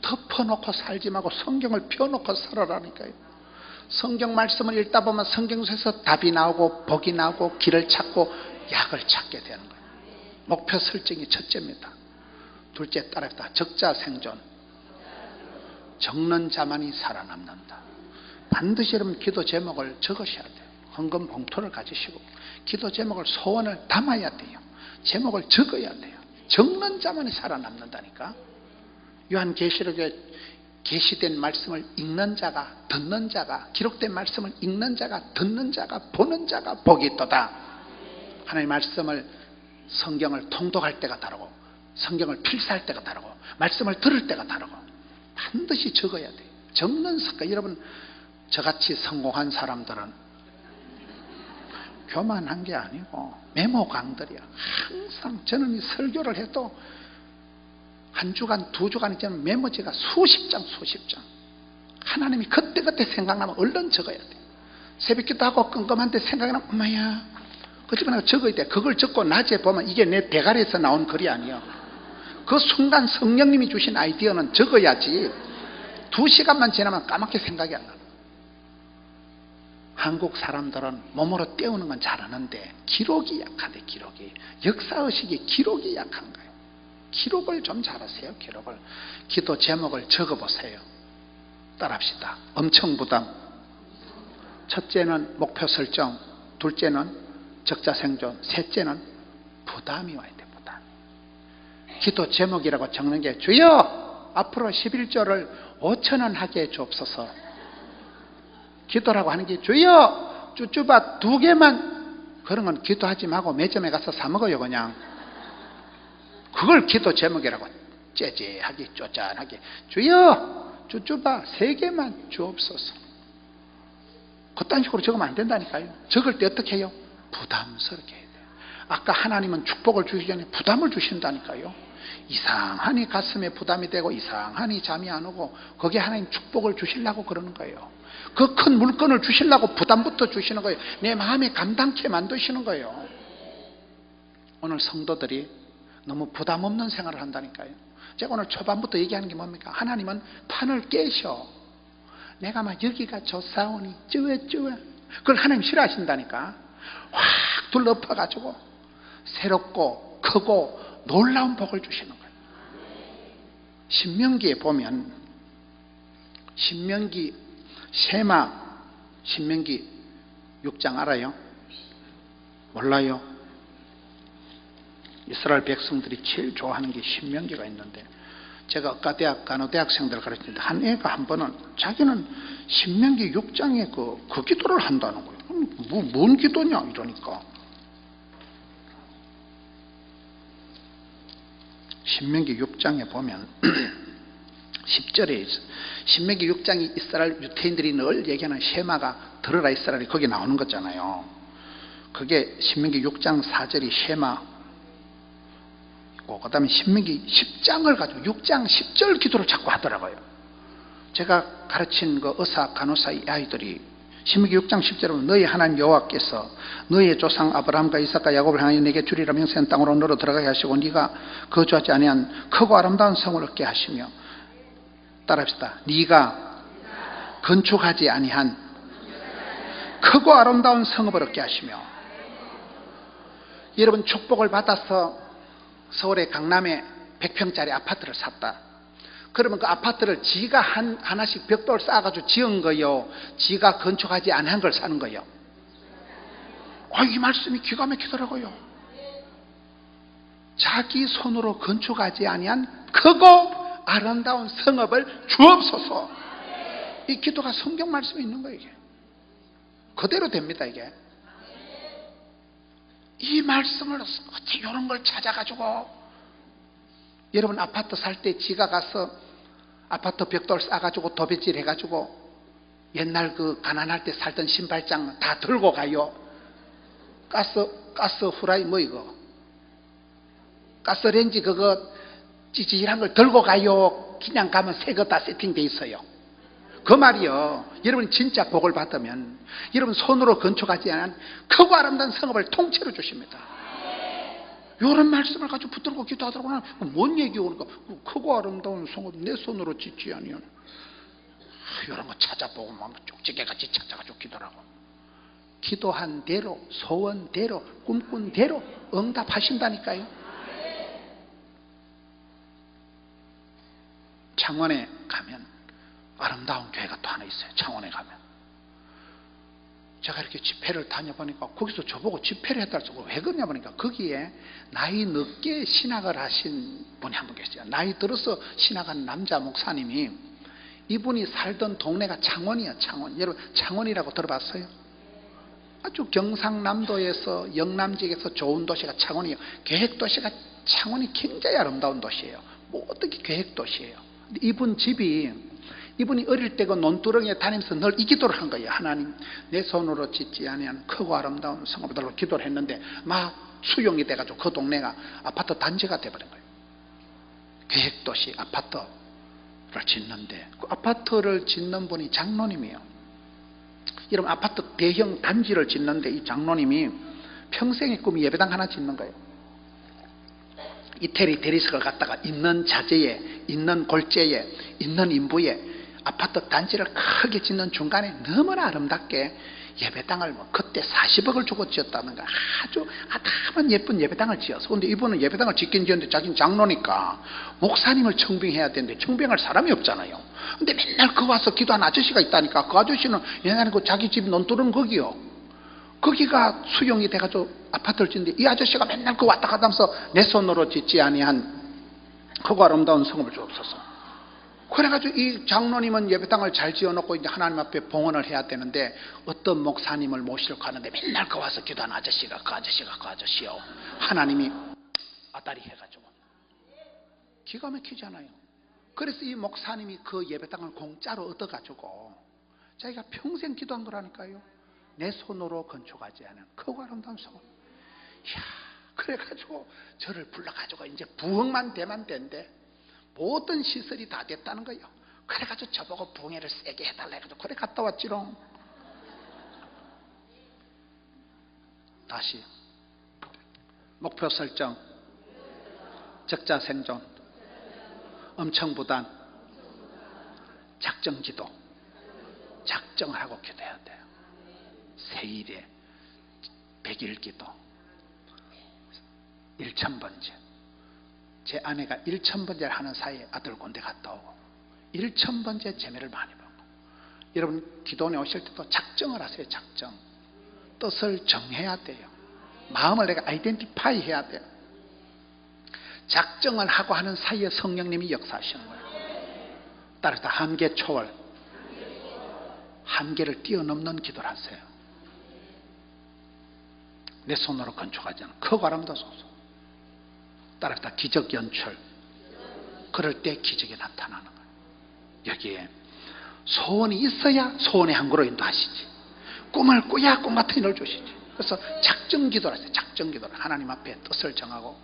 덮어놓고 살지 말고 성경을 펴놓고 살아라니까요. 성경 말씀을 읽다 보면 성경에서 답이 나오고 복이 나오고 길을 찾고 약을 찾게 되는 거예요. 목표 설정이 첫째입니다. 둘째 따라합니다. 적자 생존. 적는 자만이 살아남는다. 반드시 여러분 기도 제목을 적으셔야 돼요. 헌금 봉투를 가지시고 기도 제목을 소원을 담아야 돼요. 제목을 적어야 돼요. 적는 자만이 살아남는다니까. 요한계시록에 계시된 말씀을 읽는 자가, 듣는 자가, 기록된 말씀을 읽는 자가, 듣는 자가, 보는 자가 복이 있도다. 하나님의 말씀을, 성경을 통독할 때가 다르고 성경을 필사할 때가 다르고 말씀을 들을 때가 다르고 반드시 적어야 돼요. 적는 습관. 여러분 저같이 성공한 사람들은 교만한 게 아니고 메모강들이야. 항상 저는 이 설교를 해도 한 주간, 두 주간이 되면 메모지가 수십 장. 하나님이 그때그때 생각나면 얼른 적어야 돼. 새벽기도 하고 끔끔한데 생각나면 엄마야 그 집에 적어야 돼. 그걸 적고 낮에 보면 이게 내 대가리에서 나온 글이 아니야. 그 순간 성령님이 주신 아이디어는 적어야지. 2시간만 지나면 까맣게 생각이 안 나. 한국 사람들은 몸으로 때우는 건 잘하는데 기록이 약하대. 기록이, 역사의식이 기록이 약한 거예요. 기록을 좀 잘하세요. 기록을. 기도 제목을 적어보세요. 따라합시다. 엄청 부담. 첫째는 목표 설정, 둘째는 적자 생존, 셋째는 부담이 와야 돼. 부담. 기도 제목이라고 적는 게 주여 앞으로 11조를 5,000원 하게 주옵소서. 기도라고 하는 게 주여 쭈쭈바 2개만, 그런 건 기도하지 말고 매점에 가서 사 먹어요. 그냥 그걸 기도 제목이라고 째째하게 쪼잔하게 주여 쭈쭈바 3개만 주옵소서. 그딴 식으로 적으면 안 된다니까요. 적을 때 어떻게 해요? 부담스럽게 해야 돼요. 아까 하나님은 축복을 주시기 전에 부담을 주신다니까요. 이상하니 가슴에 부담이 되고 이상하니 잠이 안 오고 거기에 하나님 축복을 주시려고 그러는 거예요. 그 큰 물건을 주시려고 부담부터 주시는 거예요. 내 마음에 감당케 만드시는 거예요. 오늘 성도들이 너무 부담 없는 생활을 한다니까요. 제가 오늘 초반부터 얘기하는 게 뭡니까? 하나님은 판을 깨셔. 내가 막 여기가 좋사오니 쭈웨쭈웨 그걸 하나님 싫어하신다니까. 확 둘러엎어가지고 새롭고 크고 놀라운 복을 주시는 거예요. 신명기에 보면 신명기 쉐마, 신명기 6장 알아요? 몰라요? 이스라엘 백성들이 제일 좋아하는 게 신명기가 있는데, 제가 의과대학 간호대학생들을 가르치는데 한 애가 한 번은 자기는 신명기 6장에 그 기도를 한다는 거예요. 뭔 기도냐 이러니까 신명기 6장에 보면 10절에 신명기 6장이 이스라엘 유태인들이 늘 얘기하는 쉐마가 들어라 이스라엘이 거기 나오는 거잖아요. 그게 신명기 6장 4절이 쉐마, 그 다음에 신명기 10장을 가지고 6장 10절 기도를 자꾸 하더라고요. 제가 가르친 그 의사 간호사 이 아이들이 신명기 6장 10절은 너희 하나님 여호와께서 너희의 조상 아브라함과 이삭과 야곱을 향하여 내게 주리라 명세한 땅으로 너로 들어가게 하시고 네가 거주하지 아니한 크고 아름다운 성을 얻게 하시며, 따라합시다. 네가 건축하지 아니한 크고 아름다운 성읍을 얻게 하시며. 여러분 축복을 받아서 서울의 강남에 100평짜리 아파트를 샀다. 그러면 그 아파트를 지가 하나씩 벽돌 쌓아가지고 지은 거요, 지가 건축하지 않은 걸 사는 거요? 이 말씀이 기가 막히더라고요. 자기 손으로 건축하지 아니한 크고 아름다운 성읍을 주옵소서. 이 기도가 성경 말씀에 있는 거예요. 이게 그대로 됩니다. 이게 이 말씀을 어떻게 이런 걸 찾아가지고 여러분 아파트 살 때 지가 가서 아파트 벽돌 싸가지고 도배질 해가지고 옛날 그 가난할 때 살던 신발장 다 들고 가요. 가스 후라이 뭐 이거 가스레인지 그거 찌질한 걸 들고 가요. 그냥 가면 새 거 다 세팅돼 있어요. 그 말이요. 여러분 진짜 복을 받으면 여러분 손으로 건축하지 않은 크고 아름다운 성읍을 통째로 주십니다. 이런 말씀을 가지고 붙들고 기도하더라고요. 뭔 얘기 오는가? 크고 아름다운 성읍 내 손으로 짓지 아니요. 이런 거 찾아보고 막 쪽지게같이 찾아가지고 기도하고, 기도한 대로 소원대로 꿈꾼 대로 응답하신다니까요. 창원에 가면 아름다운 교회가 또 하나 있어요. 창원에 가면 제가 이렇게 집회를 다녀보니까 거기서 저보고 집회를 했다고 왜 그러냐 보니까 거기에 나이 늦게 신학을 하신 분이 한 분 계세요. 나이 들어서 신학한 남자 목사님이, 이분이 살던 동네가 창원이에요. 창원. 여러분 창원이라고 들어봤어요? 아주 경상남도에서 영남지역에서 좋은 도시가 창원이에요. 계획도시가 창원이 굉장히 아름다운 도시예요. 모든 게 계획도시예요. 이분 집이, 이분이 어릴 때 그 논두렁에 다니면서 늘 이 기도를 한 거예요. 하나님, 내 손으로 짓지 아니한 크고 아름다운 성읍으로 기도를 했는데 막 수용이 돼가지고 그 동네가 아파트 단지가 돼버린 거예요. 계획도시 아파트를 짓는데, 그 아파트를 짓는 분이 장로님이에요. 여러분 아파트 대형 단지를 짓는데 이 장로님이 평생의 꿈이 예배당 하나 짓는 거예요. 이태리 대리석을 갖다가 있는 자재에, 있는 골재에, 있는 인부에 아파트 단지를 크게 짓는 중간에 너무나 아름답게 예배당을, 뭐 그때 40억을 주고 지었다는가, 아주 아담한 예쁜 예배당을 지어서. 근데 이분은 예배당을 짓긴 지었는데 자기는 장로니까 목사님을 청빙해야 되는데 청빙할 사람이 없잖아요. 근데 맨날 그 와서 기도하는 아저씨가 있다니까. 그 아저씨는 옛날에 그 자기 집 논두렁 거기요, 거기가 수용이 돼가지고 아파트를 짓는데 이 아저씨가 맨날 그 왔다 갔다 하면서 내 손으로 짓지 아니한 크고 아름다운 성읍을 주옵소서. 그래가지고 이 장로님은 예배당을 잘 지어놓고 이제 하나님 앞에 봉헌을 해야 되는데 어떤 목사님을 모시려고 하는데 맨날 그 와서 기도하는 아저씨가 그 아저씨요. 하나님이 아다리 해가지고 기가 막히잖아요. 그래서 이 목사님이 그 예배당을 공짜로 얻어가지고 자기가 평생 기도한 거라니까요. 내 손으로 건축하지 않은 크고 아름다운 성읍. 이야, 그래가지고 저를 불러가지고 이제 부흥만 되면 된대. 모든 시설이 다 됐다는 거예요. 그래가지고 저보고 부흥회를 세게 해달라 해가지고 그래 갔다 왔지롱. 다시 목표 설정, 적자 생존, 엄청부단, 작정기도. 작정을 하고 기도해야 돼요. 세일에 100일 기도, 1000번째. 제 아내가 1000번째를 하는 사이에 아들 군대 갔다 오고 1000번째 재미를 많이 보고. 여러분 기도원에 오실 때도 작정을 하세요. 작정. 뜻을 정해야 돼요. 마음을 내가 아이덴티파이 해야 돼요. 작정을 하고 하는 사이에 성령님이 역사하시는 거예요. 따라서 한계 초월, 한계를 뛰어넘는 기도를 하세요. 내 손으로 건축하지 않은 크고 아름다운 소서. 따라서 기적 연출. 그럴 때 기적이 나타나는 거예요. 여기에 소원이 있어야 소원의 항구로 인도하시지, 꿈을 꾸야 꿈 같은 일을 주시지. 그래서 작정 기도를 하세요. 작정 기도를 하나님 앞에 뜻을 정하고.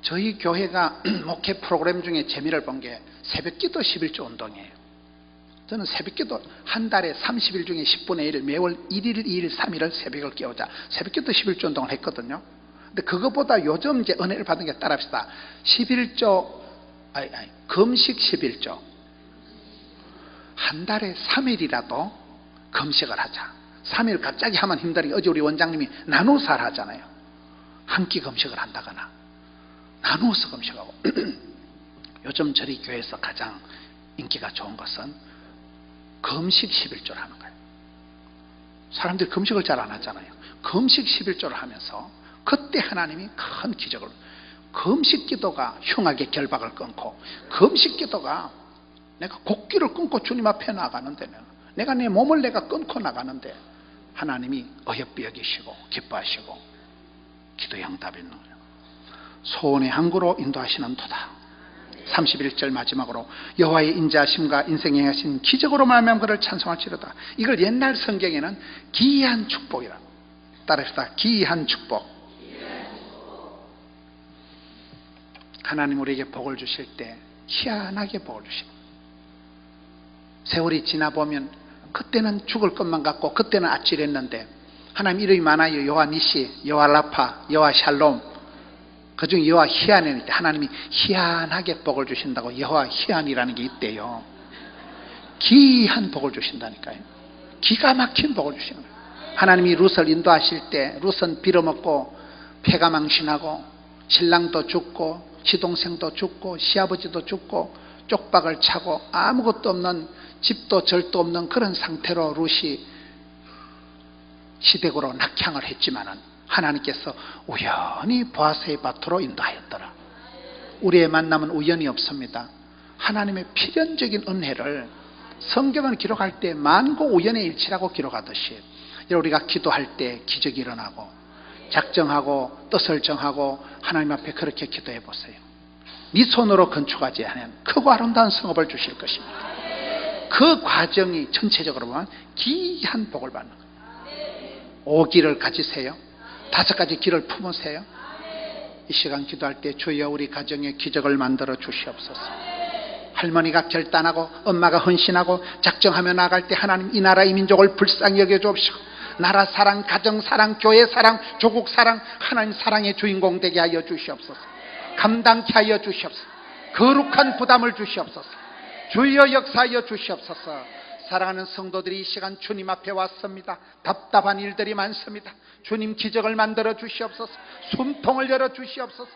저희 교회가 목회 프로그램 중에 재미를 본 게 새벽기도 11조 운동이에요. 저는 새벽기도 한 달에 30일 중에 10분의 1, 매월 1일, 2일, 3일을 새벽을 깨우자 새벽기도 11조 운동을 했거든요. 근데 그것보다 요즘 이제 은혜를 받은 게 따라합시다. 11조, 금식 11조. 한 달에 3일이라도 금식을 하자. 3일 갑자기 하면 힘드니까 어제 우리 원장님이 나누어서 하잖아요. 한 끼 금식을 한다거나 나누어서 금식하고. 요즘 저희 교회에서 가장 인기가 좋은 것은 금식 11조를 하는 거예요. 사람들이 금식을 잘 안 하잖아요. 금식 11조를 하면서 그때 하나님이 큰 기적을, 금식 기도가 흉악의 결박을 끊고, 금식 기도가 내가 곡기를 끊고 주님 앞에 나가는데, 내가 내 몸을 내가 끊고 나가는데 하나님이 어여삐 여기시고 기뻐하시고 기도의 응답이 있는 거예요. 소원의 항구로 인도하시는 도다. 31절 마지막으로 여호와의 인자하심과 인생에 행하신 기적으로 말미암아 그를 찬송할지로다. 이걸 옛날 성경에는 기이한 축복이라. 따라합시다. 기이한 축복. 하나님 우리에게 복을 주실 때 희한하게 복을 주십니다. 세월이 지나보면 그때는 죽을 것만 같고 그때는 아찔했는데 하나님 이름이 많아요. 여호와 니시, 여호와 라파, 여호와 샬롬. 그중 여호와 희한일 때 하나님이 희한하게 복을 주신다고 여호와 희한이라는 게 있대요. 기이한 복을 주신다니까요. 기가 막힌 복을 주시는 거예요. 하나님이 룻을 인도하실 때 룻은 빌어먹고 패가 망신하고 신랑도 죽고 시동생도 죽고 시아버지도 죽고 쪽박을 차고 아무것도 없는 집도 절도 없는 그런 상태로 룻이 시댁으로 낙향을 했지만은 하나님께서 우연히 보아스의 밭으로 인도하였더라. 우리의 만남은 우연이 없습니다. 하나님의 필연적인 은혜를 성경은 기록할 때 만고 우연의 일치라고 기록하듯이 우리가 기도할 때 기적이 일어나고 작정하고 뜻을 정하고 하나님 앞에 그렇게 기도해 보세요. 네 손으로 건축하지 않으면 크고 아름다운 성읍을 주실 것입니다. 그 과정이 전체적으로 보면 기이한 복을 받는 거예요. 5기를 가지세요. 5가지 기를 품으세요. 이 시간 기도할 때 주여 우리 가정에 기적을 만들어 주시옵소서. 할머니가 결단하고 엄마가 헌신하고 작정하며 나갈 때 하나님 이 나라 이 민족을 불쌍히 여겨 주옵시고 나라 사랑, 가정 사랑, 교회 사랑, 조국 사랑, 하나님 사랑의 주인공 되게 하여 주시옵소서. 감당케 하여 주시옵소서. 거룩한 부담을 주시옵소서. 주여 역사하여 주시옵소서. 사랑하는 성도들이 이 시간 주님 앞에 왔습니다. 답답한 일들이 많습니다. 주님 기적을 만들어 주시옵소서. 숨통을 열어 주시옵소서.